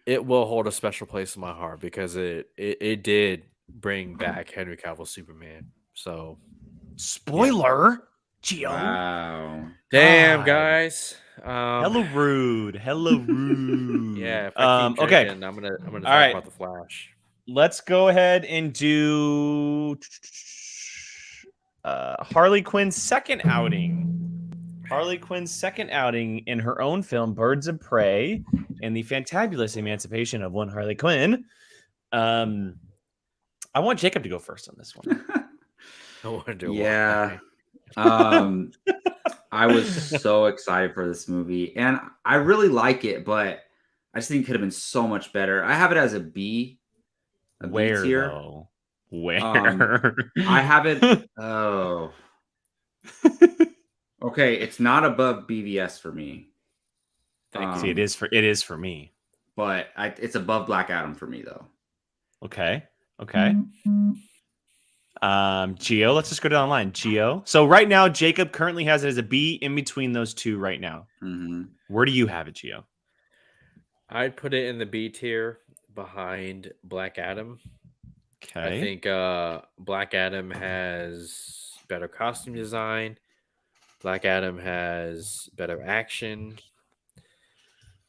it will hold a special place in my heart because it did bring back Henry Cavill's Superman. So Spoiler. Geo. Wow. damn God. guys, Hello, rude. Hello, rude. yeah. If I keep okay. drinking, I'm gonna talk right. about the Flash. Let's go ahead and do Harley Quinn's second outing. Harley Quinn's second outing in her own film, Birds of Prey, and the fantabulous emancipation of one Harley Quinn. I want Jacob to go first on this one. I want to do Yeah. I was so excited for this movie, and I really like it, but I just think it could have been so much better. I have it as a B. A B Where tier. though? Where? I have it. Oh. Okay, it's not above BVS for me. Thank See, it is for me. But it's above Black Adam for me though. Okay. Okay. Gio, let's just go down the line. Gio. So right now, Jacob currently has it as a B in between those two right now. Mm-hmm. Where do you have it, Gio? I'd put it in the B tier behind Black Adam. Okay. I think Black Adam has better costume design. Black Adam has better action.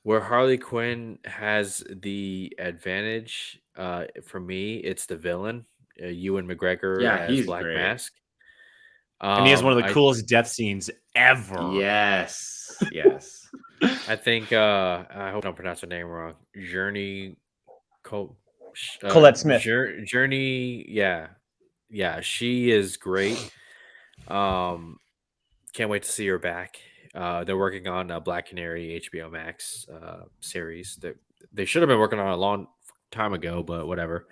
Where Harley Quinn has the advantage, for me, it's the villain, Ewan McGregor Yeah, as he's Black great. Mask. And he has one of the I coolest death scenes ever. Yes. Yes. I think I hope I don't pronounce her name wrong. Colette Smith. Journey, yeah, she is great. Can't wait to see her back. They're working on a Black Canary HBO Max series that they should have been working on a long time ago, but whatever.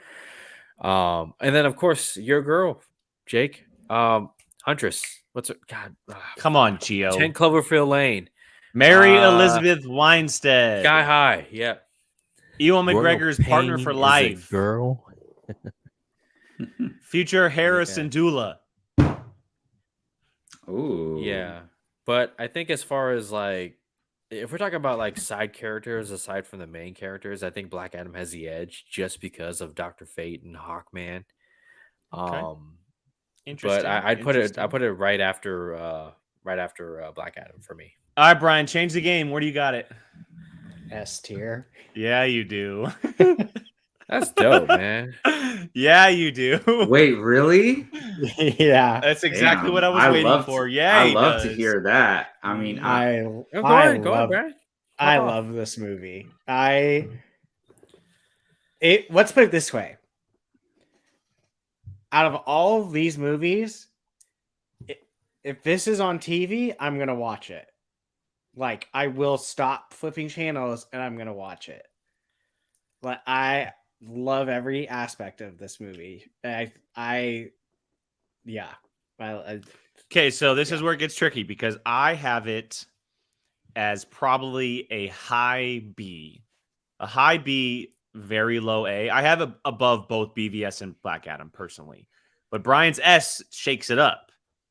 And then of course your girl, Jake, Huntress. What's her? God, Come on, Gio. 10 Cloverfield Lane. Mary Elizabeth Weinstead. Sky High. Yeah. Ewan Royal McGregor's partner Pain for is a life. girl. Future Harrison Dula. Ooh. Yeah. But I think as far as like, if we're talking about like side characters aside from the main characters, I think Black Adam has the edge just because of Dr. Fate and Hawkman. Okay. But Interesting. I'd put it right after Black Adam for me. All right, Brian, change the game. Where do you got it? S tier. Yeah, you do. That's dope, man. Yeah, you do. Wait, really? Yeah. That's exactly Damn, what I was waiting for. Yeah, I he love to does. hear that. I mean, Go I on, love Brad. I Pop off. love this movie. Let's put it this way. Out of all of these movies, if this is on TV, I'm gonna watch it. Like, I will stop flipping channels and I'm gonna watch it. Like, I love every aspect of this movie. I Okay, so this is where it gets tricky because I have it as probably a high B. A high B, very low A. I have it above both BVS and Black Adam personally. But Brian's S shakes it up.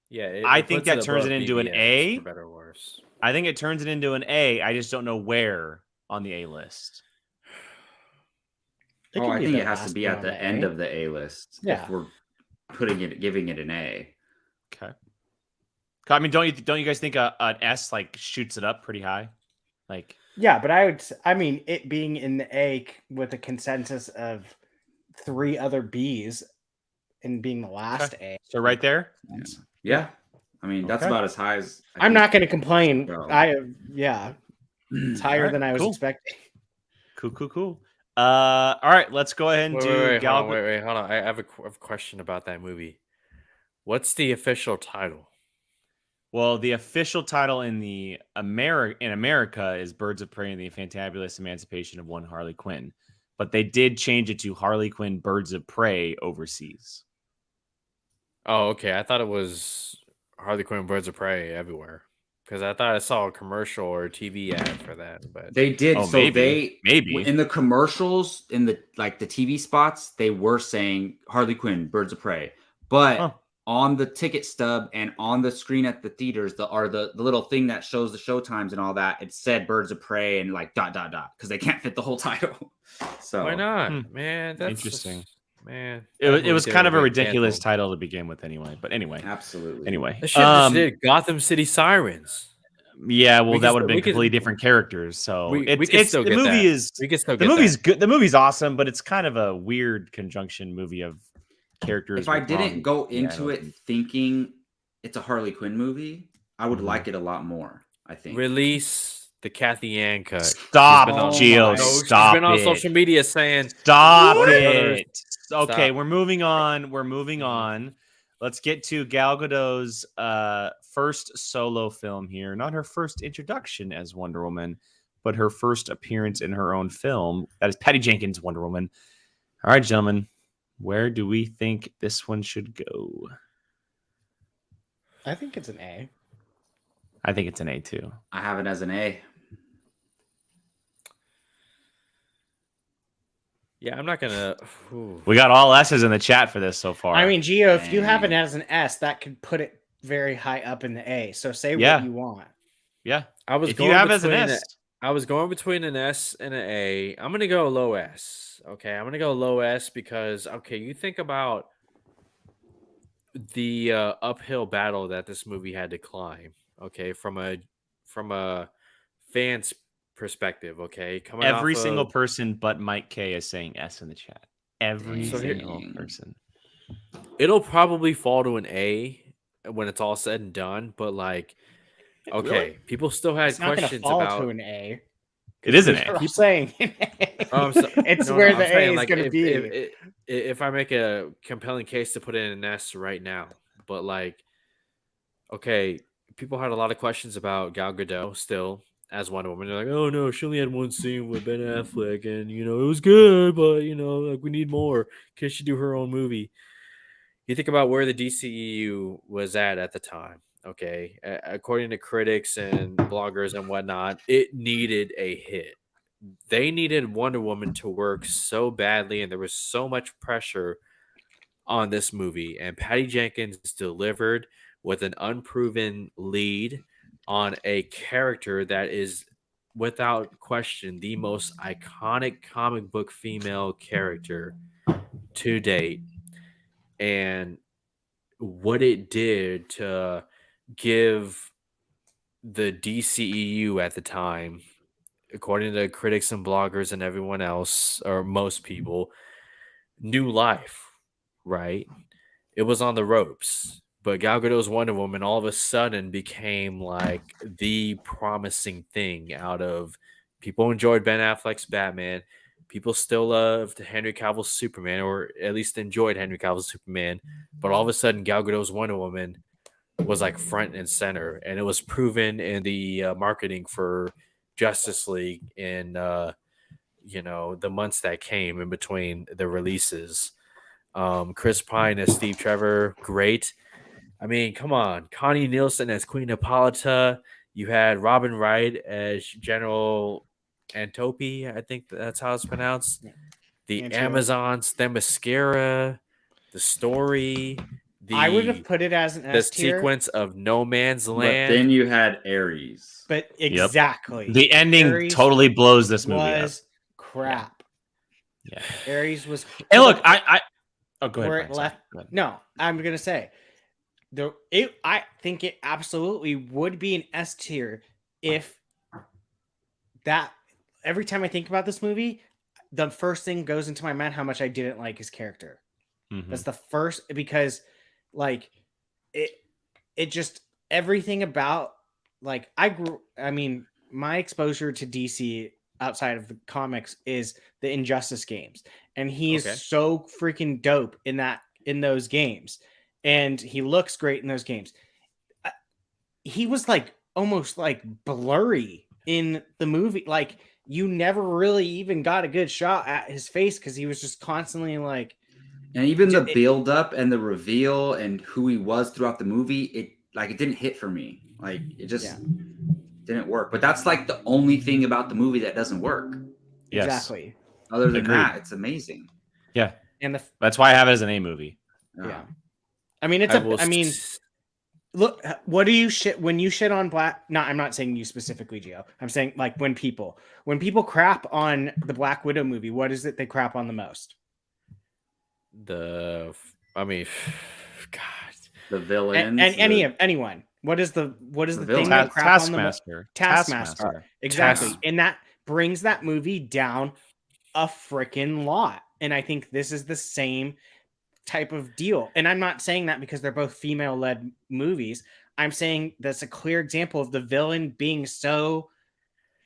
Yeah, I it think puts that turns above it into an BBS, A. for better or worse. I think it turns it into an A. I just don't know where on the A list. I think it has to be at the end of the A list. Yeah. If we're giving it an A. Okay. I mean, don't you guys think an S like shoots it up pretty high? Like, yeah, but I mean, it being in the A with a consensus of 3 other Bs and being the last A. so right there. Yeah. I mean, that's Okay. about as high as I'm not going to complain. So. It's higher Alright, than I was cool. expecting. Cool. All right, let's go ahead and do Wait, Gal. hold on. I have a question about that movie. What's the official title? Well, the official title in America is Birds of Prey and the Fantabulous Emancipation of One Harley Quinn. But they did change it to Harley Quinn Birds of Prey overseas. Oh, okay. I thought it was Harley Quinn Birds of Prey everywhere. Because I thought I saw a commercial or a TV ad for that. But They did. Oh, So maybe. in the commercials, in the TV spots, they were saying Harley Quinn, Birds of Prey. But on the ticket stub and on the screen at the theaters, the little thing that shows the show times and all that, it said Birds of Prey and like ... because they can't fit the whole title. So why not, man? That's Interesting. Man, It was kind of a ridiculous title to begin with, anyway. But anyway, absolutely. Anyway, the shit just did Gotham City Sirens. Yeah, well, We that can would have still- been we can- completely different characters. So We it's can still the get movie that. is We can still the get movie's that. good. The movie's awesome, but it's kind of a weird conjunction movie of characters. If I with didn't wrong- go yeah, into it thinking it's a Harley Quinn movie, I would like it a lot more. I think. Release the Kathy Ann cut. Stop, She's been on- Gio. No, Stop She's been on it. social media saying, Stop Warner Brothers. it. Okay, Stop. we're moving on. Let's get to Gal Gadot's first solo film here. Not her first introduction as Wonder Woman, but her first appearance in her own film. That is Patty Jenkins' Wonder Woman. All right, gentlemen, where do we think this one should go? I think it's an A. I think it's an A too. I have it as an A. Yeah, I'm not gonna. Ooh. We got all S's in the chat for this so far. I mean, Gio, if you have it Dang. as an S, that could put it very high up in the A. So say Yeah. what you want. yeah. I was If going you have it as an between S, I was going between an S and an A. I'm gonna go low S. Okay, I'm gonna go low S because you think about the uphill battle that this movie had to climb. Okay, from a fan's perspective. Okay, coming every off single of person but Mike K is saying S in the chat. Every So here- single person. it'll probably fall to an A when it's all said and done. But like, okay, Really? people still had It's not going to questions fall about. to an A. It is an That's A. what I'm saying. Oh, I'm so- It's no, where no, the I'm saying, A is like, going to be. if I make a compelling case to put in an S right now, but like, okay, people had a lot of questions about Gal Gadot still as Wonder Woman. They're like, oh no, she only had one scene with Ben Affleck, and it was good, but like we need more. Can she do her own movie? You think about where the DCEU was at the time. Okay, according to critics and bloggers and whatnot, it needed a hit. They needed Wonder Woman to work so badly, and there was so much pressure on this movie. And Patty Jenkins delivered with an unproven lead on a character that is, without question, the most iconic comic book female character to date. And what it did to give the DCEU at the time, according to critics and bloggers and everyone else, or most people, new life, right? It was on the ropes. But Gal Gadot's Wonder Woman all of a sudden became like the promising thing out of people enjoyed Ben Affleck's Batman. People still loved Henry Cavill's Superman, or at least enjoyed Henry Cavill's Superman. But all of a sudden, Gal Gadot's Wonder Woman was like front and center, and it was proven in the marketing for Justice League in the months that came in between the releases. Chris Pine as Steve Trevor, great. I mean, come on, Connie Nielsen as Queen Hippolyta. You had Robin Wright as General Antiope. I think that's how it's pronounced. The Antiope. Amazons, the mascara, the story. I would have put it as an the S tier. sequence of No Man's But Land. then you had Ares. But exactly. The ending Ares totally blows this movie up. was crap. Yeah. Ares was. And look, I oh, go ahead. where Brian, it sorry. left. Go ahead. No, I'm gonna say, I think it absolutely would be an S tier if that. Every time I think about this movie, the first thing goes into my mind how much I didn't like his character. Mhm. That's the first, because like it just everything about, like, I mean, my exposure to DC outside of the comics is the Injustice games, and he's Okay. so freaking dope in those games, and he looks great in those games. He was like almost like blurry in the movie, like you never really even got a good shot at his face because he was just constantly like. And even the build up and the reveal and who he was throughout the movie, it didn't hit for me. Like it just didn't work. But that's like the only thing about the movie that doesn't work. Yes. Exactly. Other than Agreed. that, it's amazing. Yeah. And that's why I have it as an A movie. Yeah. I mean, look, what do you shit when you shit on Black? No, I'm not saying you specifically, Gio. I'm saying like when people crap on the Black Widow movie, what is it they crap on the most? God, the villains and anyone. What is the thing they crap on the most? Taskmaster. Exactly. And that brings that movie down a freaking lot. And I think this is the same type of deal. And I'm not saying that because they're both female-led movies. I'm saying that's a clear example of the villain being so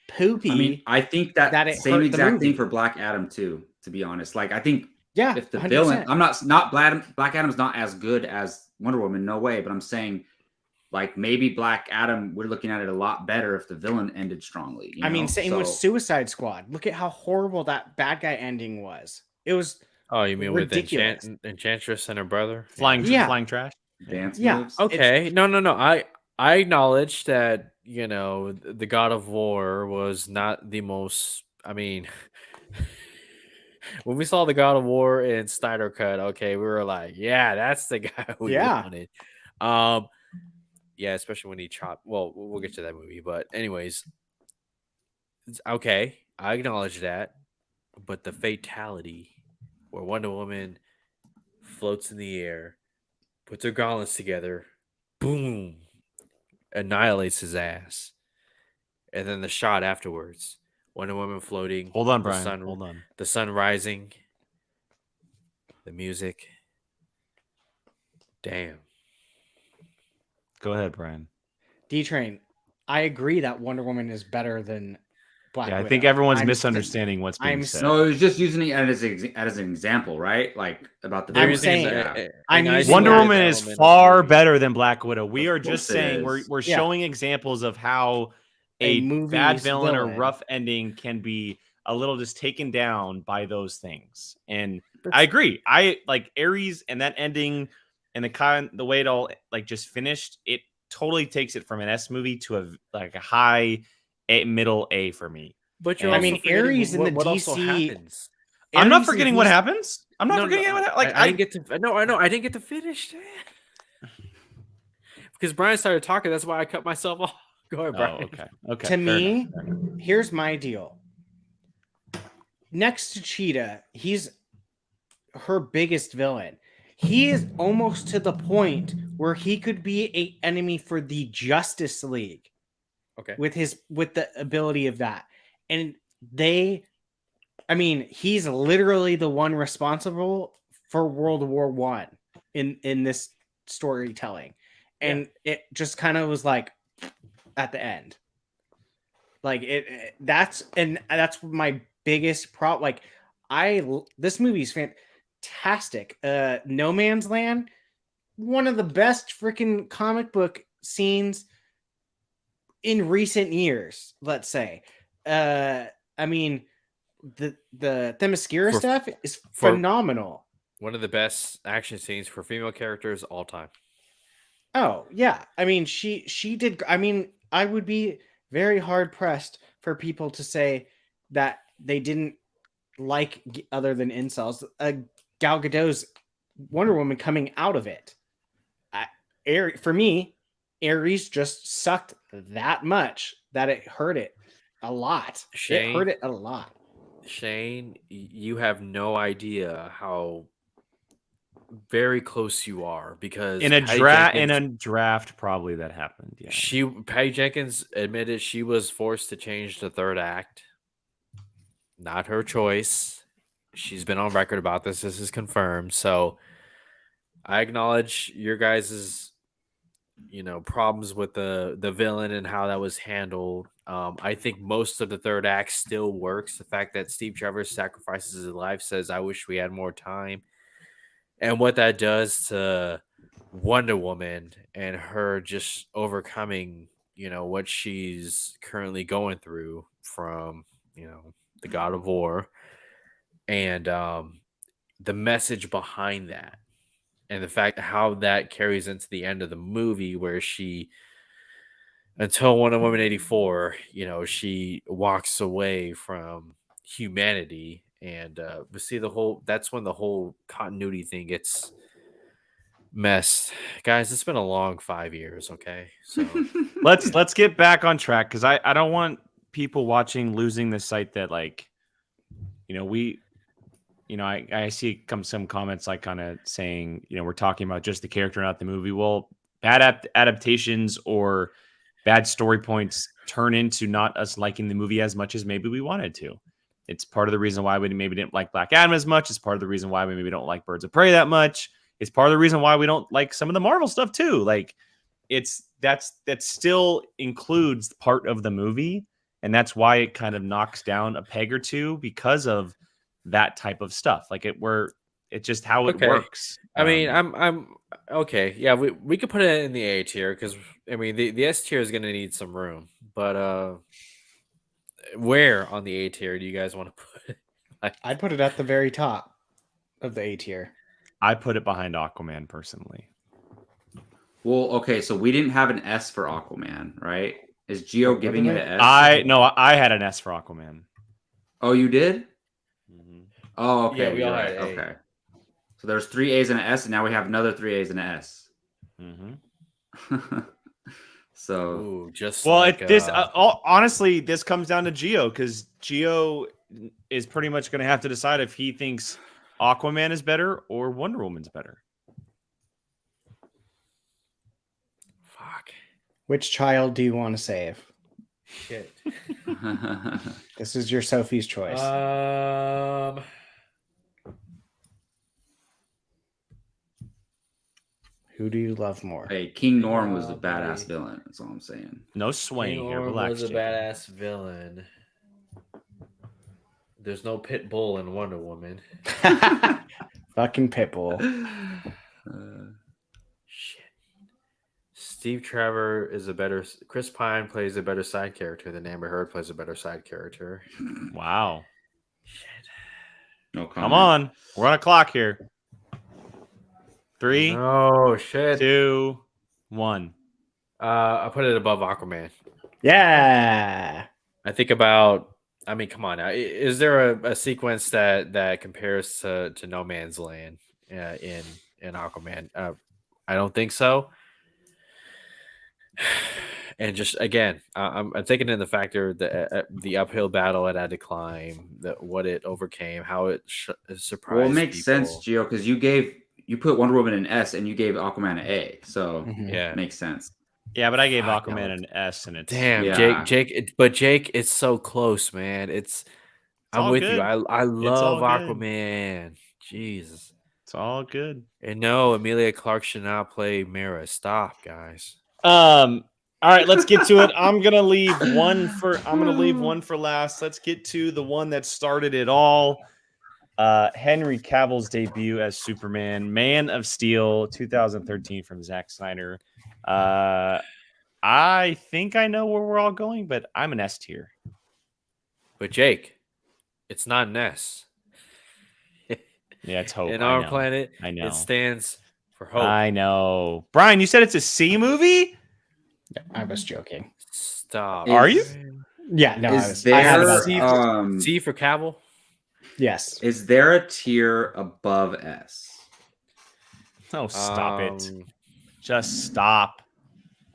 poopy. I mean, I think that it same hurt exact thing for Black Adam too, to be honest. Like I think if the 100%. villain, I'm not Black Adam's not as good as Wonder Woman, no way, but I'm saying like maybe Black Adam, we're looking at it a lot better if the villain ended strongly. I mean, same with Suicide Squad. Look at how horrible that bad guy ending was. It was you mean ridiculous. with Enchantress and her brother? Flying trash? Dance Yeah. moves? Okay. No. I acknowledge that, the God of War was not the most, I mean, when we saw the God of War and Snyder cut, okay, we were like, yeah, that's the guy we wanted. Yeah, especially when he chopped. Well, we'll get to that movie, but anyways, okay, I acknowledge that, but the fatality where Wonder Woman floats in the air, puts her gauntlets together, boom, annihilates his ass, and then the shot afterwards, Wonder Woman floating. Hold on, the Brian. sun, Hold on. the sun rising, the music. Damn. Go ahead, Brian. D-Train, I agree that Wonder Woman is better than Black Yeah, I Widow. think everyone's I'm- misunderstanding what's being I'm said. No, it was just using it as an example, right? Like about the. They're I'm using it saying- as a- I'm an using Wonder that Woman is element of the far movie. better than Black Widow. We Of are just course it saying is. we're Yeah. showing examples of how A a movie's bad villain or villain. rough ending can be a little just taken down by those things. And That's- I agree. I like Ares and that ending and the way it all like just finished. It totally takes it from an S movie to a high middle A for me. But you're I also mean, forgetting Ares in the what also DC happens. I'm not Ares in forgetting what DC happens. I'm not forgetting what like I didn't get to. No, I know. I didn't get to finish that because Brian started talking. That's why I cut myself off. Go ahead, Brian. Oh, okay. Okay. To fair me, enough, fair enough. here's my deal. Next to Cheetah, he's her biggest villain. He is almost to the point where he could be an enemy for the Justice League Okay. with the ability of that. And he's literally the one responsible for World War One in this storytelling. And it just kind of was like at the end. Like that's my biggest problem. Like this movie's fantastic. No Man's Land, one of the best freaking comic book scenes in recent years, let's say. The Themyscira stuff is phenomenal. One of the best action scenes for female characters all time. Oh yeah, I mean she did. I mean, I would be very hard pressed for people to say that they didn't like other than incels. Gal Gadot's Wonder Woman coming out of it. For me, Ares just sucked that much that it hurt it a lot. Shane, it hurt it a lot. Shane, you have no idea how very close you are because In a draft, probably that happened. Yeah. Patty Jenkins admitted she was forced to change the third act. Not her choice. She's been on record about this. This is confirmed. So I acknowledge your guys's, problems with the villain and how that was handled. I think most of the third act still works. The fact that Steve Trevor sacrifices his life says, I wish we had more time. And what that does to Wonder Woman and her just overcoming, what she's currently going through from, the God of War and the message behind that and the fact how that carries into the end of the movie where she, until Wonder Woman 84, she walks away from humanity. And we see that's when the whole continuity thing gets messed. Guys, it's been a long 5 years, okay? So let's get back on track because I don't want people watching losing the sight that I see some comments like kind of saying, we're talking about just the character, not the movie. Well, bad adaptations or bad story points turn into not us liking the movie as much as maybe we wanted to. It's part of the reason why we maybe didn't like Black Adam as much. It's part of the reason why we maybe don't like Birds of Prey that much. It's part of the reason why we don't like some of the Marvel stuff too. Like that still includes part of the movie. And that's why it kind of knocks down a peg or two because of that type of stuff. Like it's just how it works. I mean, I'm okay. Yeah, we could put it in the A tier because the S tier is gonna need some room. But where on the A tier do you guys want to put it? I'd put it at the very top of the A tier. I put it behind Aquaman personally. Well, okay, so we didn't have an S for Aquaman, right? Is Geo giving it an S? I had an S for Aquaman. Oh, you did? Mm-hmm. Oh, okay. Yeah, we you're all right. had A. Okay. So there's 3 A's and an S, and now we have another 3 A's and an S. Mm-hmm. So Ooh, just Well, like honestly, this comes down to Gio because Gio is pretty much going to have to decide if he thinks Aquaman is better or Wonder Woman's better. fuck. Which child do you want to save? Shit. This is your Sophie's choice. Who do you love more? hey, King Norm was a Probably- badass villain. That's all I'm saying. No swaying King here. Orm Relax. was a Jacob. badass villain. There's no pit bull in Wonder Woman. Fucking Pitbull. Shit. Steve Trevor is a better. Chris Pine plays a better side character than Amber Heard plays a better side character. Wow. Shit. No comment. Come on. We're on a clock here. 3, Oh shit. 2, 1. I put it above Aquaman. Yeah. I think about. I mean, come on now. Is there a sequence that compares to No Man's Land in Aquaman? I don't think so. And just again, I'm taking in the factor the uphill battle it had to climb, what it overcame, how it surprised. Well, it makes people. sense, Gio, because you put Wonder Woman an S and you gave Aquaman an A, so Mhm. Yeah. it makes sense. Yeah, but I gave Fuck, Aquaman no. an S, and it's Damn, Yeah. Jake, it's so close, man. I'm all with good. you. I all love good. Aquaman. Jesus. It's all good. And no, Emilia Clarke should not play Mira. Stop, guys. All right, let's get to it. I'm gonna leave one for last. Let's get to the one that started it all. Henry Cavill's debut as Superman, Man of Steel, 2013 from Zack Snyder. I think I know where we're all going, but I'm an S tier. But Jake, it's not an S. Yeah, it's hope. In I our know. planet, I know. it stands for hope. I know. Brian, you said it's a C movie? I was joking. Stop. Is- Are you? Yeah, no, Is I had there about C for Cavill? yes. is there a tier above S? Oh, stop it. Just stop.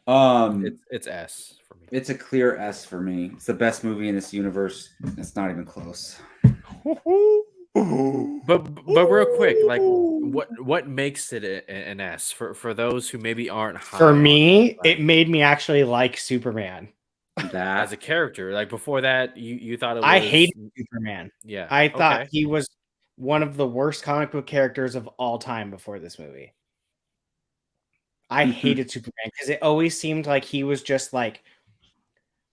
It's S for me. It's a clear S for me. It's the best movie in this universe. It's not even close. But real quick, like what makes it an S for those who maybe aren't high For on me, it, like, it made me actually like Superman. That as a character, like before that, you thought it was I hated Superman. yeah. I thought okay. he was one of the worst comic book characters of all time before this movie. I hated Superman because it always seemed like he was just like,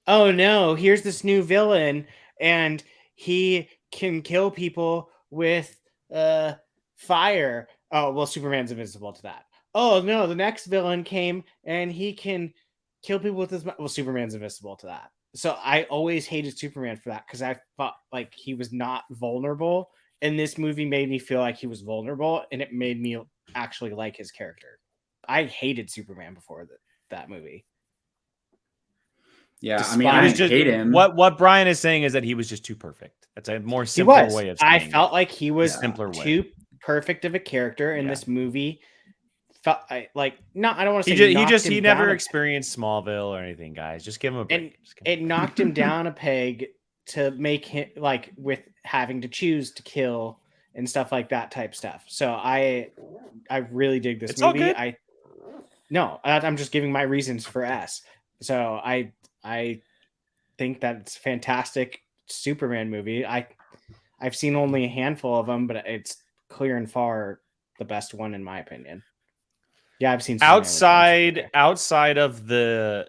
oh no, here's this new villain and he can kill people with fire. Oh, well, Superman's invisible to that. Oh no, the next villain came and he can kill people with his. Well, Superman's invisible to that. So I always hated Superman for that because I thought like he was not vulnerable. And this movie made me feel like he was vulnerable, and it made me actually like his character. I hated Superman before that movie. yeah, I Despite- mean, He I was didn't just, hate him. what Brian is saying is that he was just too perfect. That's a more He simpler was. way of I saying felt like he was simpler way. too perfect of a character in Yeah. this movie. Felt like no, I don't want to He say he never experienced Smallville or anything, guys. Just give him a break. And Just give him it knocked him down a peg to make him like with having to choose to kill and stuff like that type stuff. So I really dig this It's all movie. good. I'm just giving my reasons for S. So I think that it's a fantastic Superman movie. I've seen only a handful of them, but it's clear and far the best one in my opinion. Yeah, I've seen Superman with outside of the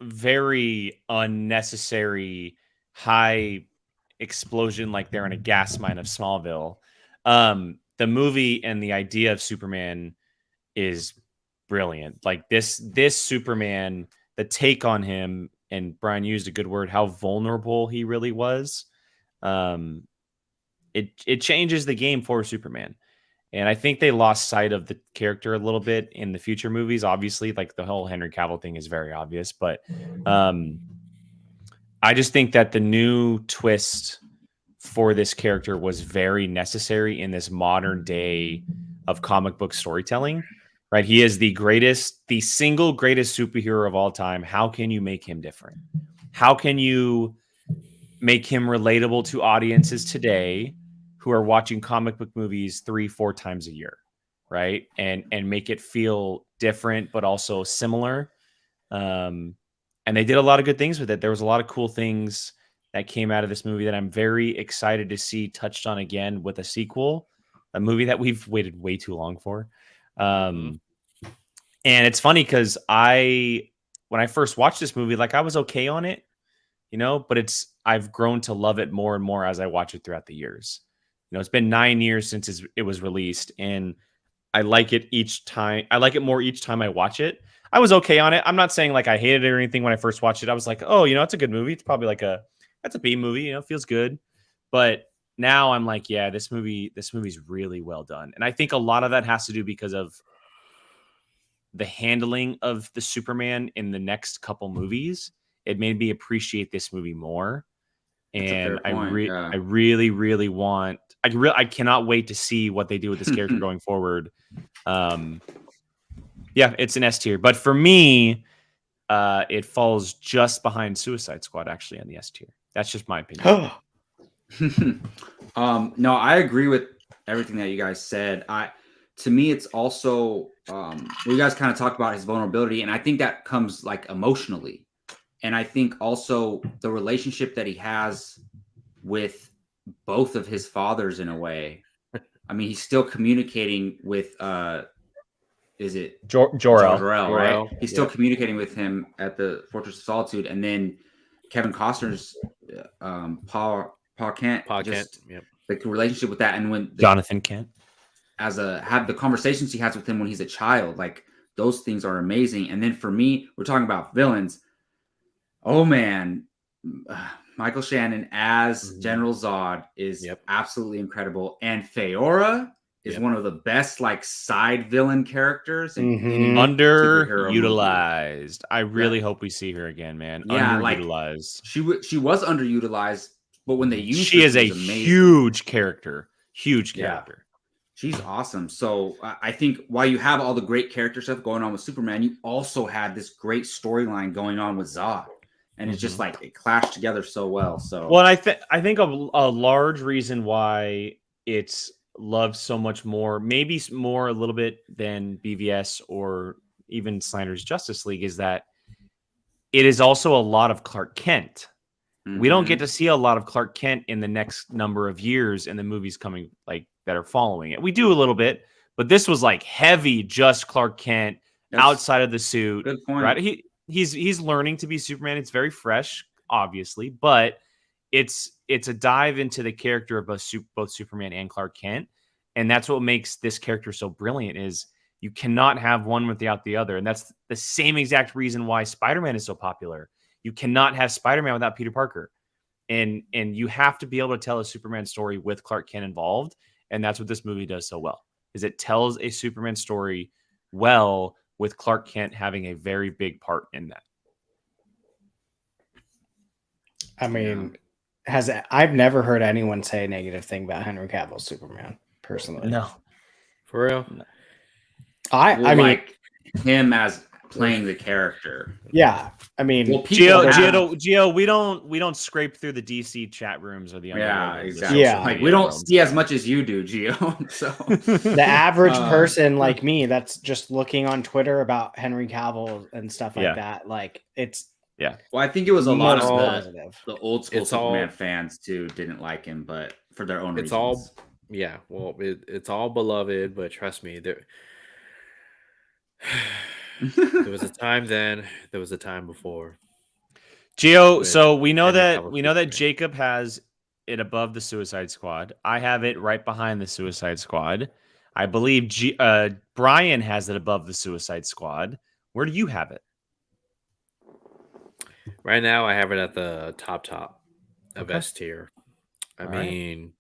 very unnecessary high explosion like they're in a gas mine of Smallville. The movie and the idea of Superman is brilliant. Like this Superman, the take on him, and Brian used a good word, how vulnerable he really was. It changes the game for Superman. And I think they lost sight of the character a little bit in the future movies. Obviously, like the whole Henry Cavill thing is very obvious, but I just think that the new twist for this character was very necessary in this modern day of comic book storytelling, right? He is the single greatest superhero of all time. How can you make him different? How can you make him relatable to audiences today who are watching comic book movies 3-4 times a year, right? And make it feel different, but also similar. And they did a lot of good things with it. There was a lot of cool things that came out of this movie that I'm very excited to see touched on again with a sequel, a movie that we've waited way too long for. And it's funny because when I first watched this movie, like I was okay on it, but I've grown to love it more and more as I watch it throughout the years. It's been 9 years since it was released, and I like it each time. I like it more each time I watch it. I was okay on it. I'm not saying like I hated it or anything when I first watched it. I was like, oh, it's a good movie. It's probably that's a B movie, feels good. But now I'm like, yeah, this movie's really well done. And I think a lot of that has to do because of the handling of the Superman in the next couple movies. It made me appreciate this movie more. And I really, really want. I cannot wait to see what they do with this character going forward. Yeah, it's an S tier, but for me, it falls just behind Suicide Squad. Actually, on the S tier. That's just my opinion. No, I agree with everything that you guys said. To me, it's also you guys kind of talked about his vulnerability, and I think that comes like emotionally. And I think also the relationship that he has with both of his fathers in a way. I mean, he's still communicating with is it Jor-El, right? He's still communicating with him at the Fortress of Solitude, and then Kevin Costner's Paul Kent, the relationship with that, and when Jonathan Kent, have the conversations he has with him when he's a child, like those things are amazing. And then for me, we're talking about villains. Oh man, Michael Shannon as General Zod is absolutely incredible, and Feora is one of the best like side villain characters underutilized. I really hope we see her again, man. Underutilized. Like, she was underutilized, but when they used she is a huge character. She's awesome. So I think while you have all the great character stuff going on with Superman, you also had this great storyline going on with Zod. And it's just like it clashed together so well. So well, and I think a large reason why it's loved so much more, maybe more a little bit than BVS or even Snyder's Justice League, is that it is also a lot of Clark Kent. We don't get to see a lot of Clark Kent in the next number of years in the movies coming like that are following it. We do a little bit, but this was like heavy just Clark Kent outside of the suit. Good point. Right? He's learning to be Superman. It's very fresh, obviously, but it's a dive into the character of both Superman and Clark Kent, and that's what makes this character so brilliant. Is you cannot have one without the other, and that's the same exact reason why Spider-Man is so popular. You cannot have Spider-Man without Peter Parker, and you have to be able to tell a Superman story with Clark Kent involved, and that's what this movie does so well. Is it tells a Superman story well, with Clark Kent having a very big part in that. I mean, I've never heard anyone say a negative thing about Henry Cavill's Superman, personally. No. For real? No. I mean, like him as playing the character. Yeah. I mean, Gio, we don't scrape through the DC chat rooms or the exactly. Yeah. Like we don't see as much as you do, Gio. So the average person like me that's just looking on Twitter about Henry Cavill and stuff like that, like it's Well, I think it was a lot of positive. the old school Superman fans too didn't like him, but for their own reasons. It's all beloved, but trust me, there was a time then, there was a time before. Gio, so we know that Jacob has it above the Suicide Squad. I have it right behind the Suicide Squad. I believe Brian has it above the Suicide Squad. Where do you have it? Right now, I have it at the top of S tier. I mean,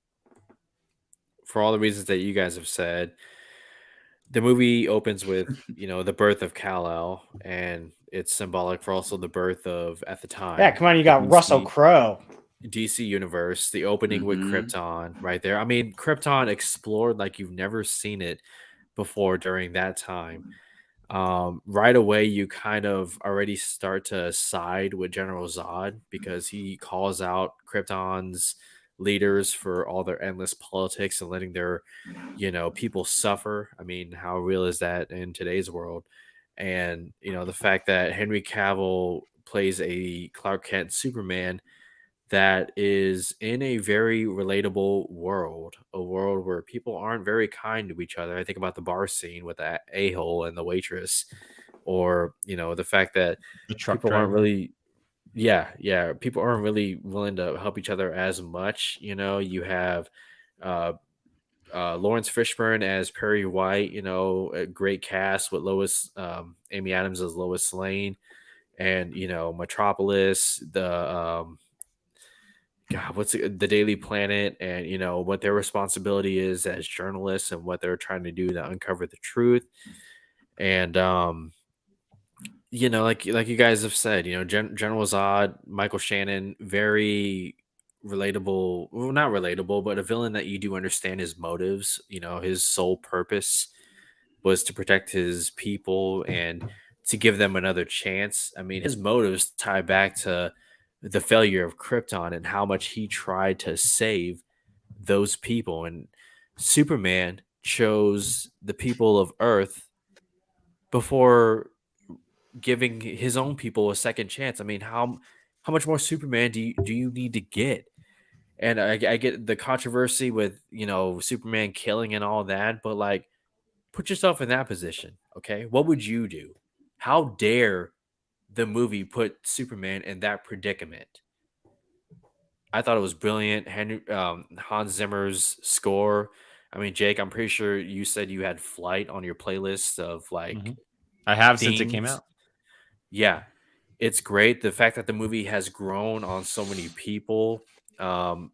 for all the reasons that you guys have said, the movie opens with, the birth of Kal-El, and it's symbolic for also the birth of, at the time. Yeah, come on, you got Russell Crowe. DC universe, the opening with Mhm. Krypton right there. I mean, Krypton explored like you've never seen it before during that time. Right away, you kind of already start to side with General Zod because he calls out Krypton's leaders for all their endless politics and letting their, people suffer. I mean, how real is that in today's world? And, the fact that Henry Cavill plays a Clark Kent Superman that is in a very relatable world, a world where people aren't very kind to each other. I think about the bar scene with that a-hole and the waitress, or the fact that The truck people aren't driver. really, yeah, people aren't really willing to help each other as much. You have uh, Lawrence Fishburne as Perry White. A great cast with Amy Adams as Lois Lane, and Metropolis, what's the Daily Planet, and what their responsibility is as journalists and what they're trying to do to uncover the truth. And like you guys have said, General Zod, Michael Shannon, very relatable. Well, not relatable, but a villain that you do understand his motives. His sole purpose was to protect his people and to give them another chance. I mean, his motives tie back to the failure of Krypton and how much he tried to save those people. And Superman chose the people of Earth before giving his own people a second chance. I mean, how much more Superman do you need to get? And I get the controversy with Superman killing and all that, but like, put yourself in that position, okay? What would you do? How dare the movie put Superman in that predicament? I thought it was brilliant. Hans Zimmer's score. I mean, Jake, I'm pretty sure you said you had Flight on your playlist of like Mhm. I have since it came themes. out. Yeah, it's great. The fact that the movie has grown on so many people. Um,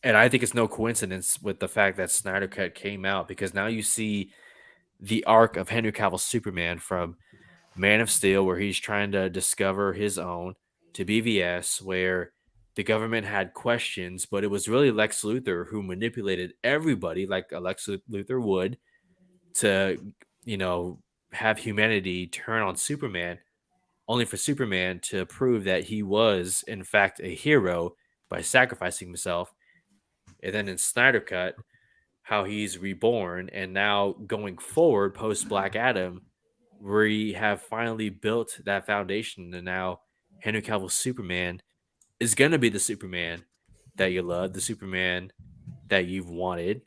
and I think it's no coincidence with the fact that Snyder Cut came out, because now you see the arc of Henry Cavill's Superman from Man of Steel, where he's trying to discover his own, to BVS, where the government had questions, but it was really Lex Luthor who manipulated everybody like a Lex Luthor would to, you know, have humanity turn on Superman, only for Superman to prove that he was, in fact, a hero by sacrificing himself. And then in Snyder Cut, how he's reborn, and now going forward post Black Adam, we have finally built that foundation, and now Henry Cavill's Superman is gonna be the Superman that you love, the Superman that you've wanted,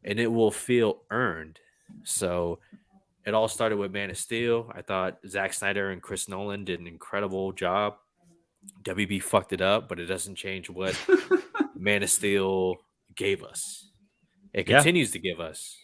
and it will feel earned. So it all started with Man of Steel. I thought Zack Snyder and Chris Nolan did an incredible job. WB fucked it up, but it doesn't change what Man of Steel gave us. It Yeah. continues to give us.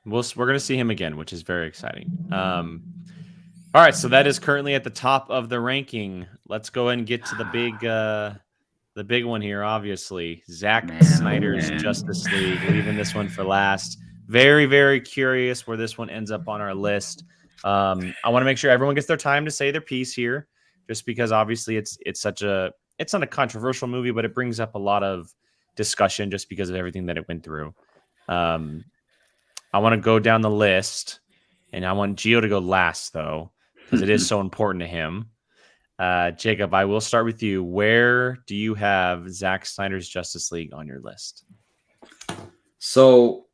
We're going to see him again, which is very exciting. All right, so that is currently at the top of the ranking. Let's go ahead and get to the big one here. Obviously, Zack Man, oh, Snyder's man. Justice League. Leaving this one for last. Very, very curious where this one ends up on our list. I want to make sure everyone gets their time to say their piece here, just because obviously it's not a controversial movie, but it brings up a lot of discussion just because of everything that it went through. I want to go down the list, and I want Gio to go last, though, because it is so important to him. Jacob, I will start with you. Where do you have Zack Snyder's Justice League on your list? So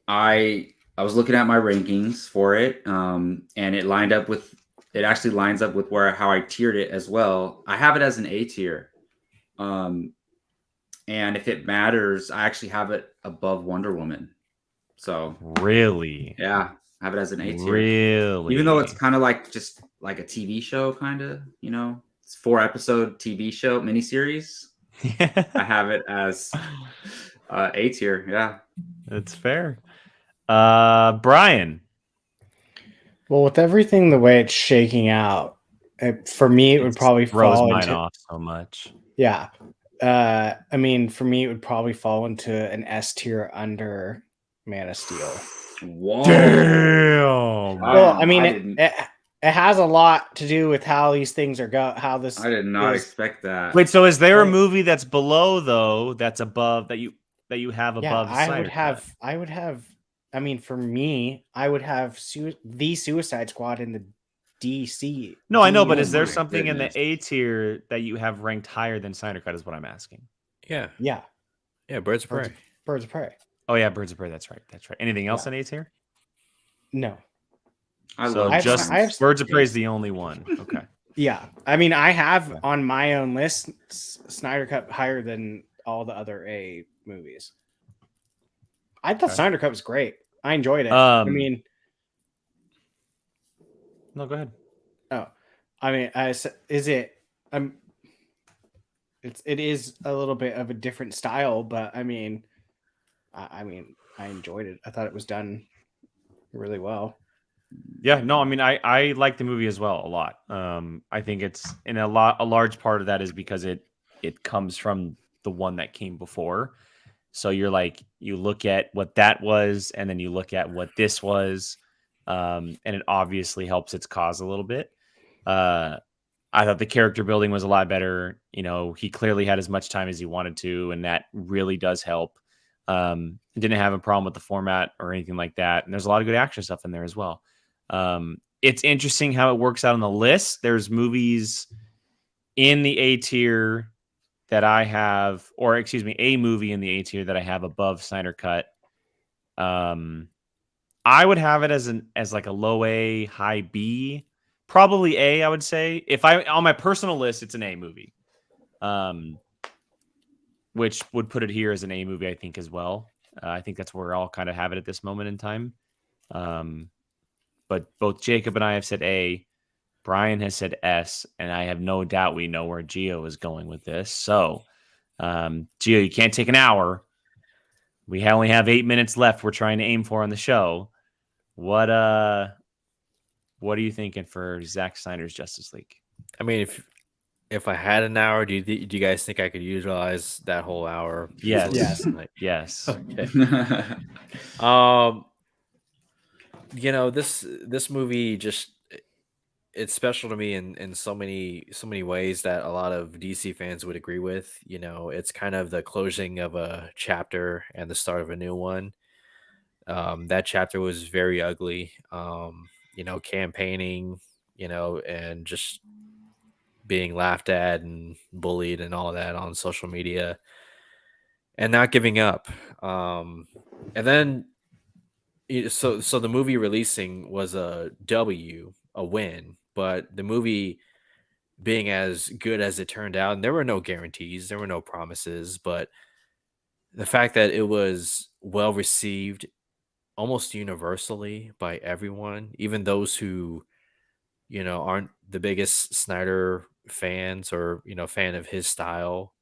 I was looking at my rankings for it, and it actually lines up with how I tiered it as well. I have it as an A tier. And if it matters, I actually have it above Wonder Woman. So Really? yeah, I have it as an A tier. Really? Even though it's kind of like just like a TV show, kind of, it's 4-episode TV show miniseries. I have it as A tier. Yeah, that's fair. Brian. Well, with everything the way it's shaking out, for me, it would probably throws fall mine into off so much. Yeah. I mean, for me, it would probably fall into an S tier under Man of Steel. Whoa. Damn. Well, I mean, didn't. it has a lot to do with how these things are how this. I did not is- expect that. Wait, so is there a Well- movie that's below though? That's above that you have Yeah, above? I would Snyder have. Cut? I would have. I mean, for me, I would have the Suicide Squad in the DC. No, I know, but Oh is there my something in goodness. the A tier that you have ranked higher than Snyder Cut? Is what I'm asking. Yeah. Yeah, Birds of Birds, Prey. Birds of Prey. Oh yeah, Birds of Prey. That's right. That's right. Anything else Yeah. in A tier? No. I So love just I have- Birds of Prey is the only one. Okay. Yeah, I mean, I have on my own list Snyder Cut higher than all the other A movies. I thought Okay. Snyder Cut was great. I enjoyed it. I Um, mean, No, go ahead. is it? It is a little bit of a different style, but I mean, I enjoyed it. I thought it was done really well. Yeah, no, I mean, I like the movie as well a lot. I think it's a large part of that is because it comes from the one that came before. So you're like, you look at what that was, and then you look at what this was, and it obviously helps its cause a little bit. I thought the character building was a lot better. You know, he clearly had as much time as he wanted to, and that really does help. Didn't have a problem with the format or anything like that. And there's a lot of good action stuff in there as well. It's interesting how it works out on the list. There's movies in the A tier that I have, or excuse me, a movie in the A tier that I have above Snyder Cut. I would have it as like a low A, high B, probably A. I would say if I on my personal list, it's an A movie, which would put it here as an A movie, I think as well. I think that's where we all kind of have it at this moment in time. But both Jacob and I have said A. Brian has said S, and I have no doubt we know where Gio is going with this. So, Gio, you can't take an hour. We only have 8 minutes left. We're trying to aim for on the show. What are you thinking for Zack Snyder's Justice League? I mean, if I had an hour, do you guys think I could utilize that whole hour? Yes. Yes. Yes. Okay. You know, this movie just it's special to me in so many ways that a lot of DC fans would agree with. You know, it's kind of the closing of a chapter and the start of a new one. That chapter was very ugly. You know, campaigning, you know, and just being laughed at and bullied and all that on social media and not giving up. And then so the movie releasing was a W, a win, but the movie being as good as it turned out, and there were no guarantees, there were no promises, but the fact that it was well received almost universally by everyone, even those who, you know, aren't the biggest Snyder fans or, you know, fan of his style,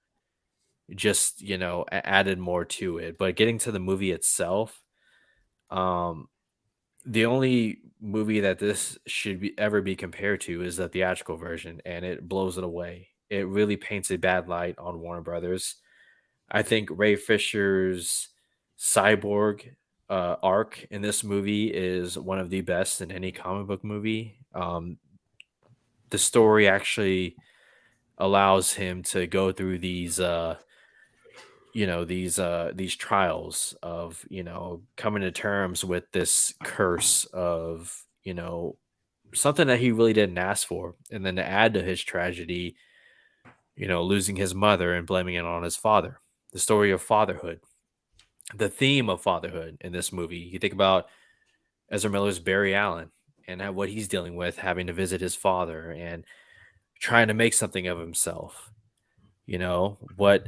just, you know, added more to it. But getting to the movie itself, the only movie that this should ever be compared to is the theatrical version, and it blows it away. It really paints a bad light on Warner Brothers. I think Ray Fisher's cyborg arc in this movie is one of the best in any comic book movie. The story actually allows him to go through these these trials of, you know, coming to terms with this curse of, you know, something that he really didn't ask for, and then to add to his tragedy, you know, losing his mother and blaming it on his father. The story of fatherhood, the theme of fatherhood in this movie. You think about Ezra Miller's Barry Allen and what he's dealing with, having to visit his father and trying to make something of himself. You know, what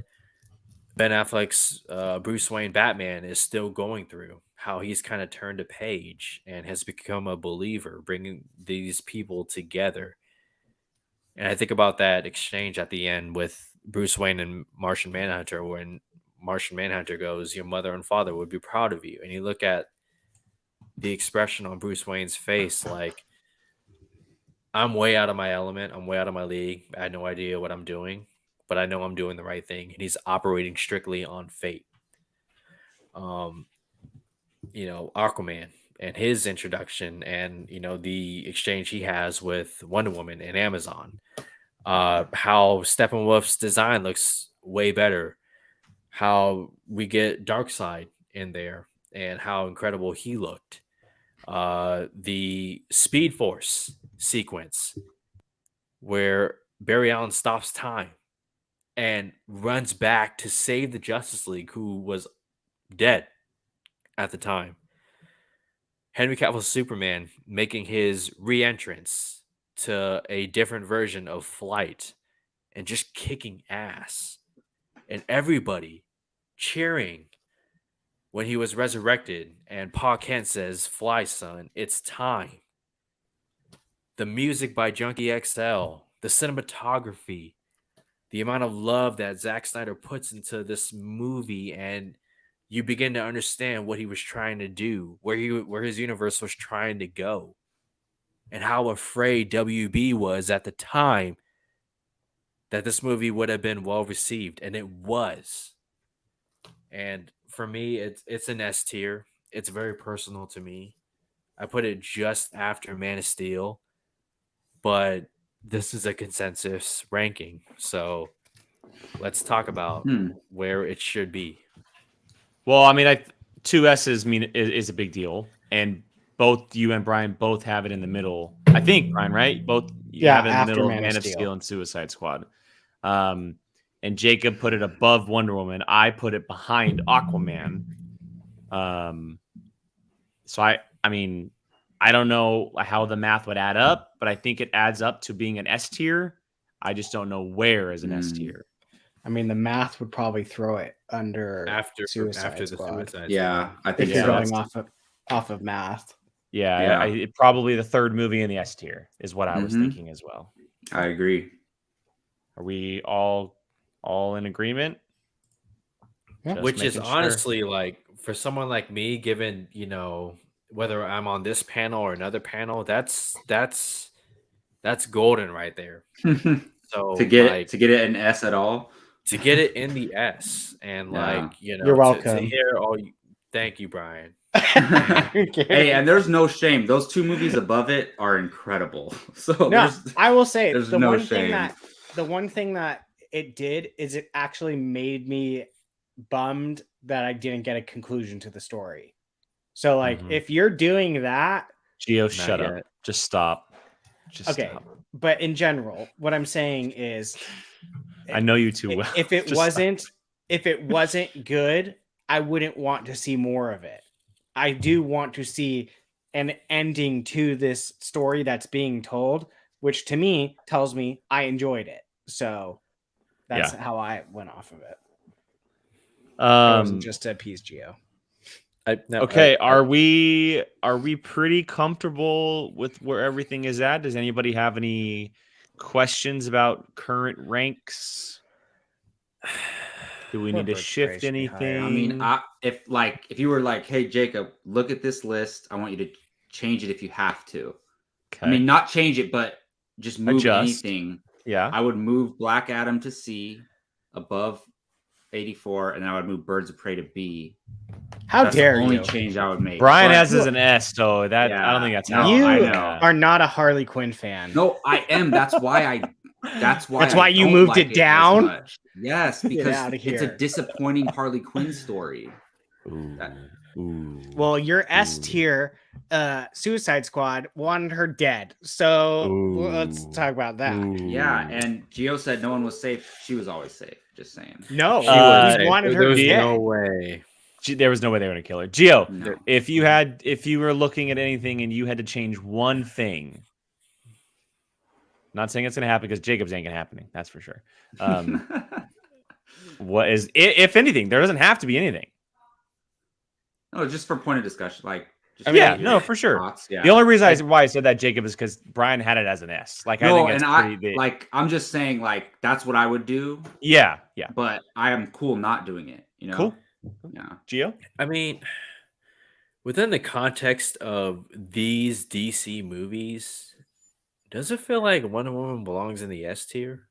Ben Affleck's Bruce Wayne Batman is still going through, how he's kind of turned a page and has become a believer, bringing these people together. And I think about that exchange at the end with Bruce Wayne and Martian Manhunter, when Martian Manhunter goes, "Your mother and father would be proud of you." And you look at the expression on Bruce Wayne's face, like, I'm way out of my element. I'm way out of my league. I had no idea what I'm doing, but I know I'm doing the right thing. And he's operating strictly on fate. You know, Aquaman and his introduction, and the exchange he has with Wonder Woman and Amazon. How Steppenwolf's design looks way better. How we get Darkseid in there, and how incredible he looked. The Speed Force sequence where Barry Allen stops time and runs back to save the Justice League, who was dead at the time. Henry Cavill's Superman making his re-entrance to a different version of Flight and just kicking ass. And everybody cheering when he was resurrected and Pa Kent says, "Fly, son, it's time." The music by Junkie XL, the cinematography, the amount of love that Zack Snyder puts into this movie, and you begin to understand what he was trying to do, where his universe was trying to go, and how afraid WB was at the time that this movie would have been well received, and it was. And for me, it's an S tier. It's very personal to me. I put it just after Man of Steel, but this is a consensus ranking. So let's talk about where it should be. Well, I mean, two S's is a big deal, and both you and Brian both have it in the middle. I think Brian, right? Both have it in the middle of Man of Steel and Suicide Squad. And Jacob put it above Wonder Woman. I put it behind Aquaman. So I mean, I don't know how the math would add up, but I think it adds up to being an S tier. I just don't know where as an S tier. I mean, the math would probably throw it under Suicide Squad. Yeah, I think if you're going off of math. Yeah. It probably the third movie in the S tier is what I was thinking as well. I agree. Are we all in agreement? Yeah. Which is honestly, like, for someone like me, given whether I'm on this panel or another panel, that's golden right there. So to get it an S at all, to get it in the S, and you're welcome. To hear thank you, Brian. Hey, and there's no shame. Those two movies above it are incredible. So I will say the one thing that it did is it actually made me bummed that I didn't get a conclusion to the story. So, like, if you're doing that, Gio, shut up. Just stop. Stop. But in general, what I'm saying is, I know you too well. If it wasn't good, I wouldn't want to see more of it. I do want to see an ending to this story that's being told, which to me tells me I enjoyed it. So that's how I went off of it. It wasn't just to appease Gio. Are we pretty comfortable with where everything is at? Does anybody have any questions about current ranks? Do we need to shift anything? I mean, if you were like, hey Jacob, look at this list, I want you to change it if you have to. Okay. I mean, not change it, but just move anything. Yeah, I would move Black Adam to C above 84, and I would move Birds of Prey to B. That's dare the only you? Change I would make. Brian has as an S, so that I don't think that's how. You I are not a Harley Quinn fan. No, I am. That's why you moved it down. Yes, because it's a disappointing Harley Quinn story. Well, your S tier, Suicide Squad wanted her dead. So let's talk about that. Yeah, and Gio said no one was safe. She was always safe. Just saying. No, she wanted her dead. No way. There was no way they were going to kill her. Gio, if you were looking at anything and you had to change one thing, not saying it's going to happen because Jacob's ain't going to happen. That's for sure. What is, if anything, there doesn't have to be anything. No, just for point of discussion. For sure. Thoughts, yeah. The only reason why I said that, Jacob, is because Brian had it as an S. I think that's I'm just saying, that's what I would do. Yeah. But I am cool not doing it. Cool. Yeah. Gio? I mean, within the context of these DC movies, does it feel like Wonder Woman belongs in the S tier?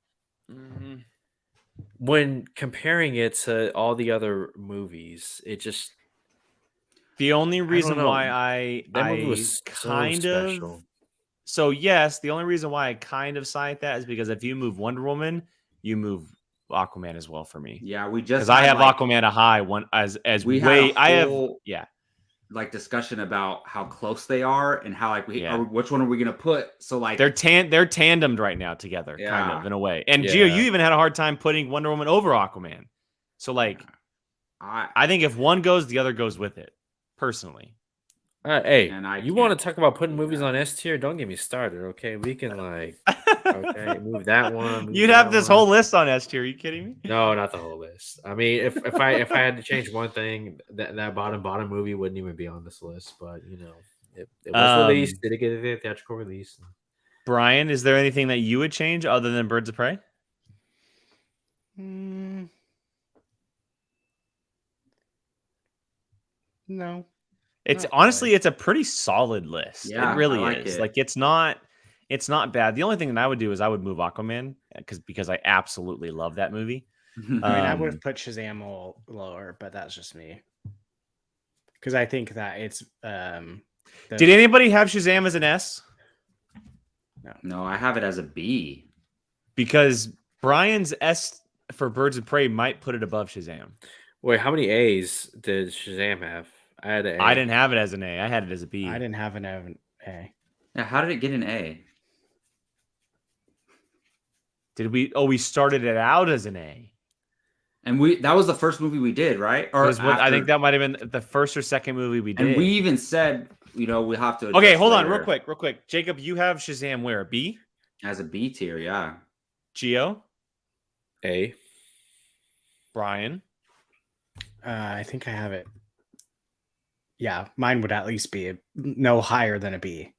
Mm-hmm. When comparing it to all the other movies, it just... The only reason know. why That movie was kind so of special. so yes, the only reason why I kind of side that is because if you move Wonder Woman, you move Aquaman as well for me. Yeah, we just Because I had, have like, Aquaman a high one as we way had a I have whole yeah. like discussion about how close they are and how like Yeah. which one are we gonna put? So like They're tandemed right now together, kind of Yeah. in a way. And Yeah. Gio, you even had a hard time putting Wonder Woman over Aquaman. So like, I think if one goes, the other goes with it. Personally, Hey, And I you want can't to talk about putting do movies that. on S tier? Don't get me started, okay? We can like, okay, move that one. move you'd that have this one. whole list on S tier. Are you kidding me? No, not the whole list. I mean, if I had to change one thing, that bottom movie wouldn't even be on this list. But you know, it was released. Did it get a theatrical release? Brian, is there anything that you would change other than Birds of Prey? No. It's Not honestly, it's a pretty solid list. Yeah, it really I like is. it. Like it's not bad. The only thing that I would do is I would move Aquaman because I absolutely love that movie. I mean, I would Um, have put Shazam a little lower, but that's just me. Because I think that it's Did anybody have Shazam as an S? No, I have it as a B. Because Brian's S for Birds of Prey might put it above Shazam. Wait, how many A's did Shazam have? I had an A. I didn't have it as an A. I had it as a B. I didn't have an A. Yeah, how did it get an A? Did we? Oh, we started it out as an A. And that was the first movie we did, right? Or I after- think that might have been the first or second movie we did. And we even said, we have to. Okay, adjust hold on, later. real quick. Jacob, you have Shazam where? B? As a B tier, yeah. Gio? A. Brian? I think I have it. Yeah, mine would at least be no higher than a B.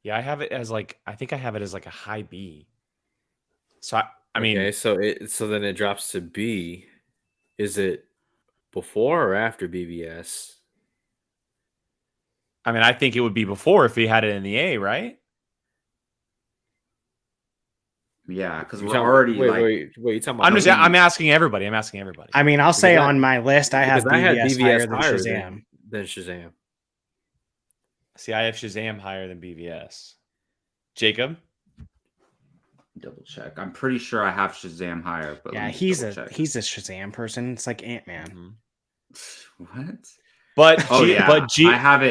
Yeah, I have it as like I think I have it as like a high B. So I mean, okay, so then it drops to B. Is it before or after BVS? I think it would be before if we had it in the A, right? Yeah, because You we're talking- already wait. You talking about? I'm asking everybody. I mean, I'll say Because on my list, I have because I had BVS higher than Shazam. than Shazam. See, I have Shazam higher than BVS. Jacob? double check. I'm pretty sure I have Shazam higher, but Yeah, let me he's double a check. Shazam person. It's like Ant-Man. What? But Oh yeah, I have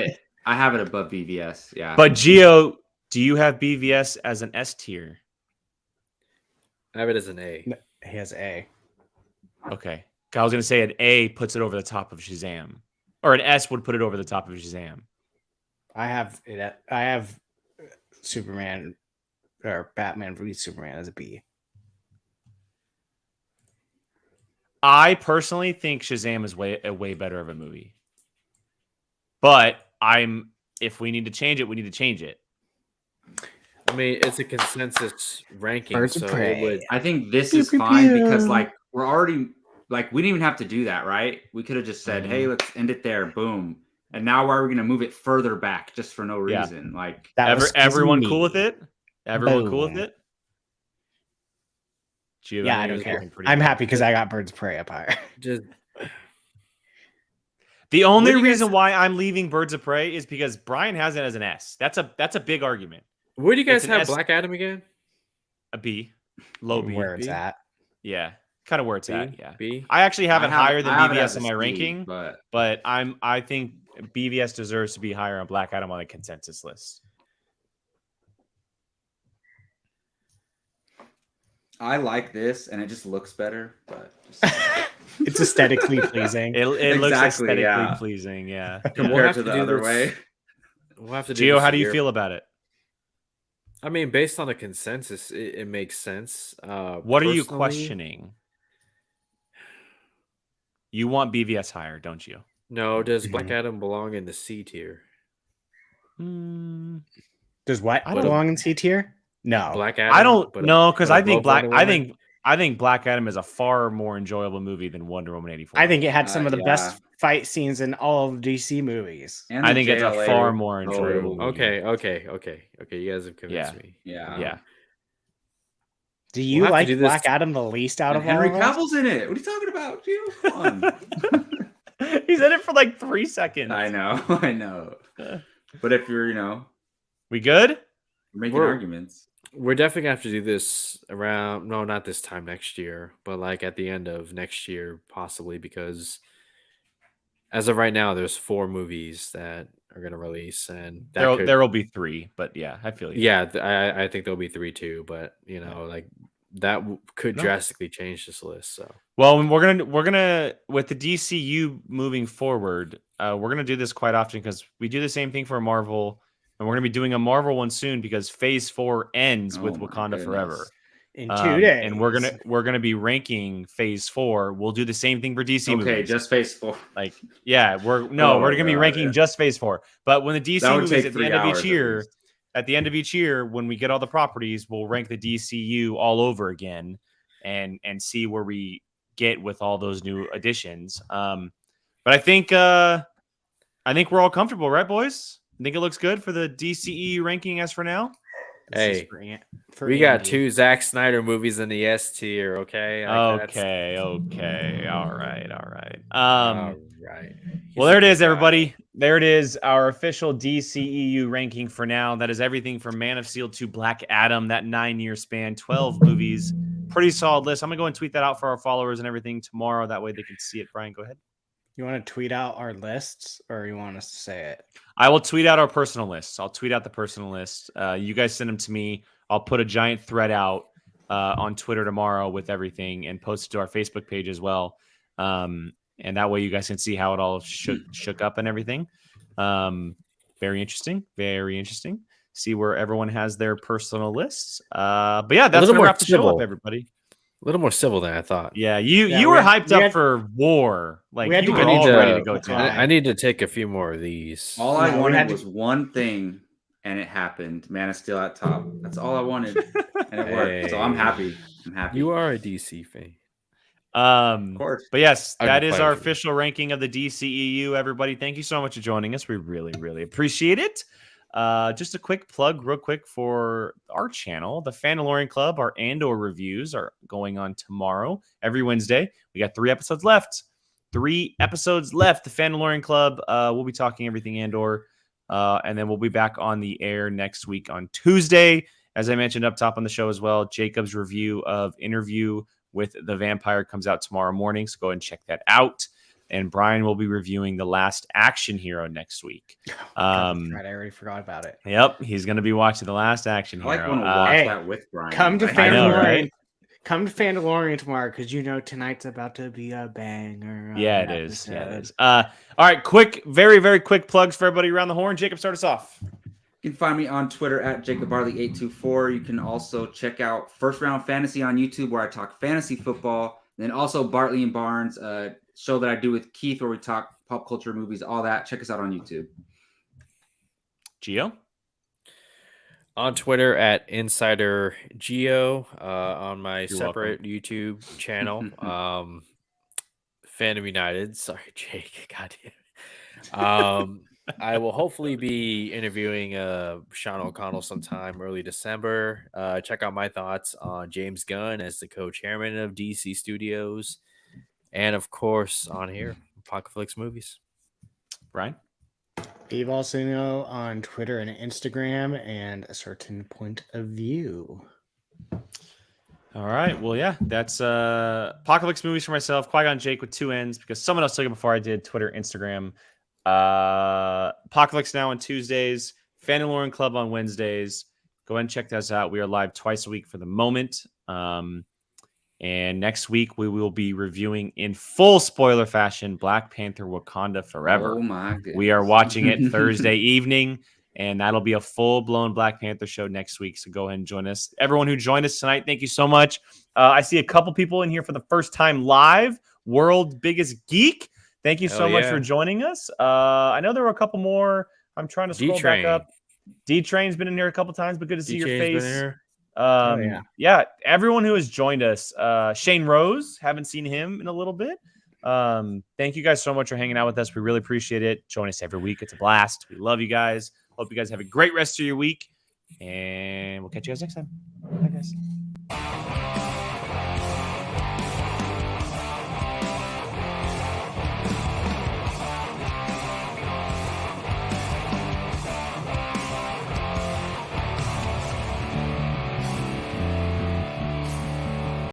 it above BVS. Yeah, but Gio, do you have BVS as an S tier? I have it as an A. He has A. Okay. I was gonna say an A puts it over the top of Shazam. Or an S would put it over the top of Shazam. I have Superman or Batman v Superman as a B. I personally think Shazam is way better of a movie. But if we need to change it, we need to change it. I mean, it's a consensus ranking, Birds of so Prey. it would. I think this Pew, is pew, fine pew. because like we're already like we didn't even have to do that, right? We could have just said, "Hey, let's end it there." Boom. And now why are we going to move it further back just for no Yeah. reason? Like That was Everyone me. cool with it? Everyone cool with Boom. it? Gio, Yeah, know I you're don't care. looking pretty I'm good. happy because I got Birds of Prey up higher. Just The only Where do you reason guys- why I'm leaving Birds of Prey is because Brian has it as an S. That's a big argument. where do you guys It's an have S- Black Adam again? A B. Low B. Where it's B? at. Yeah. Kind of where it's B? at. Yeah. B. I actually have it higher than I have it BVS as in a my C, ranking, but but I think BVS deserves to be higher on Black Adam on the consensus list. I like this and it just looks better. But It's aesthetically pleasing. It looks Exactly, aesthetically yeah. pleasing. Yeah. compared have to to the do other this- way. We'll have to do Gio, this how a do you year. feel about it? I mean, based on the consensus, it makes sense. What are you Personally, questioning? You want BVS higher, don't you? No, does Black Mhm. Adam belong in the C tier? Does what I don't- belong in C tier? No. Black Adam. I don't but know because but I think above Black. Wonder I Woman? think Black Adam is a far more enjoyable movie than Wonder Woman 84. I think it had some of the Yeah. best fight scenes in all of DC movies. And I the think it's a JLA far more Oh, enjoyable movie. Okay. You guys have convinced Yeah. me. Yeah. Yeah. Do you have to like do this- Black Adam the least out And of all Henry of us? Cavill's in it. What are you talking about? Dude? Come on. He said it for like 3 seconds. I know. But if you're, We good? making arguments. We're definitely gonna have to do this around. No, not this time next year, but like at the end of next year, possibly, because as of right now, there's 4 movies that are gonna release, and that There will be 3, but yeah, I feel you. Yeah, I think there'll be 3 too, but like that could drastically change this list. So, well, we're gonna with the DCU moving forward, we're gonna do this quite often because we do the same thing for Marvel, and we're gonna be doing a Marvel one soon because Phase 4 ends with Wakanda Forever in 2 days, and we're gonna be ranking Phase 4. We'll do the same thing for DC movies. Okay, just Phase 4. Like, yeah, we're gonna be ranking just Phase 4. But when the DC movies at the end of each year. At the end of each year, when we get all the properties, we'll rank the DCU all over again and see where we get with all those new additions. But I think we're all comfortable, right, boys? I think it looks good for the DCEU ranking as for now. Hey, we got 2 Zack Snyder movies in the S tier. Okay. Okay. All right. He's Well, there it is, everybody. There it is, our official DCEU ranking for now. That is everything from Man of Steel to Black Adam, that 9-year span, 12 movies. Pretty solid list. I'm going to go and tweet that out for our followers and everything tomorrow. That way they can see it. Brian, go ahead. You want to tweet out our lists or you want us to say it? I will tweet out our personal lists. I'll tweet out the personal list. You guys send them to me. I'll put a giant thread out on Twitter tomorrow with everything and post it to our Facebook page as well. And that way you guys can see how it all shook up and everything. Very interesting. See where everyone has their personal lists. But yeah, that's going to wrap the show up, everybody. A little more civil than I thought. Yeah, you were hyped up for war. Like you were all ready to go to. I need to take a few more of these. All I wanted was one thing, and it happened. Man of Steel at top. That's all I wanted, and it worked. So I'm happy. You are a DC fan. Of course. But yes, that is our official ranking of the DCEU. Everybody, thank you so much for joining us. We really, really appreciate it. Just a quick plug real quick for our channel, the Fandalorian Club. Our Andor reviews are going on tomorrow, every Wednesday. We got 3 episodes left. The Fandalorian Club. We'll be talking everything Andor. And then we'll be back on the air next week on Tuesday. As I mentioned up top on the show as well, Jacob's review of Interview with the Vampire comes out tomorrow morning. So go ahead and check that out. And Brian will be reviewing The Last Action Hero next week. I already forgot about it. Yep, he's going to be watching The Last Action Hero. I like when we watch that with Brian. Come to Fandalorian. Come to Fandalorian tomorrow because tonight's about to be a banger. Yeah, it is. All right, very, very quick plugs for everybody around the horn. Jacob, start us off. You can find me on Twitter at JacobBarley824. You can also check out First Round Fantasy on YouTube where I talk fantasy football. Then also Bartley and Barnes, show that I do with Keith where we talk pop culture, movies, all that. Check us out on YouTube. Gio? On Twitter at Insider Geo, on my separate YouTube channel. Fandom United. Sorry, Jake. Goddamn. I will hopefully be interviewing Sean O'Connell sometime early December. Check out my thoughts on James Gunn as the co-chairman of DC Studios. And, of course, on here, Apocaflix Movies. Brian? Dave Alcino on Twitter and Instagram and A Certain Point of View. All right. Well, yeah, that's Apocaflix Movies for myself. Qui-Gon Jake with 2 N's because someone else took it before I did. Twitter, Instagram. Apocaflix now on Tuesdays. Fandalorian Club on Wednesdays. Go ahead and check those out. We are live twice a week for the moment. And next week we will be reviewing in full spoiler fashion Black Panther Wakanda Forever. Oh my goodness. We are watching it Thursday evening, and that'll be a full-blown Black Panther show next week. So go ahead and join us. Everyone who joined us tonight, thank you so much. I see a couple people in here for the first time live. World's Biggest Geek. Thank you so much for joining us. I know there were a couple more. I'm trying to scroll back up. D-Train's been in here a couple times, but good to see your face. Yeah, everyone who has joined us. Shane Rose, haven't seen him in a little bit. Thank you guys so much for hanging out with us. We really appreciate it. Join us every week. It's a blast. We love you guys. Hope you guys have a great rest of your week, and we'll catch you guys next time. Bye, guys.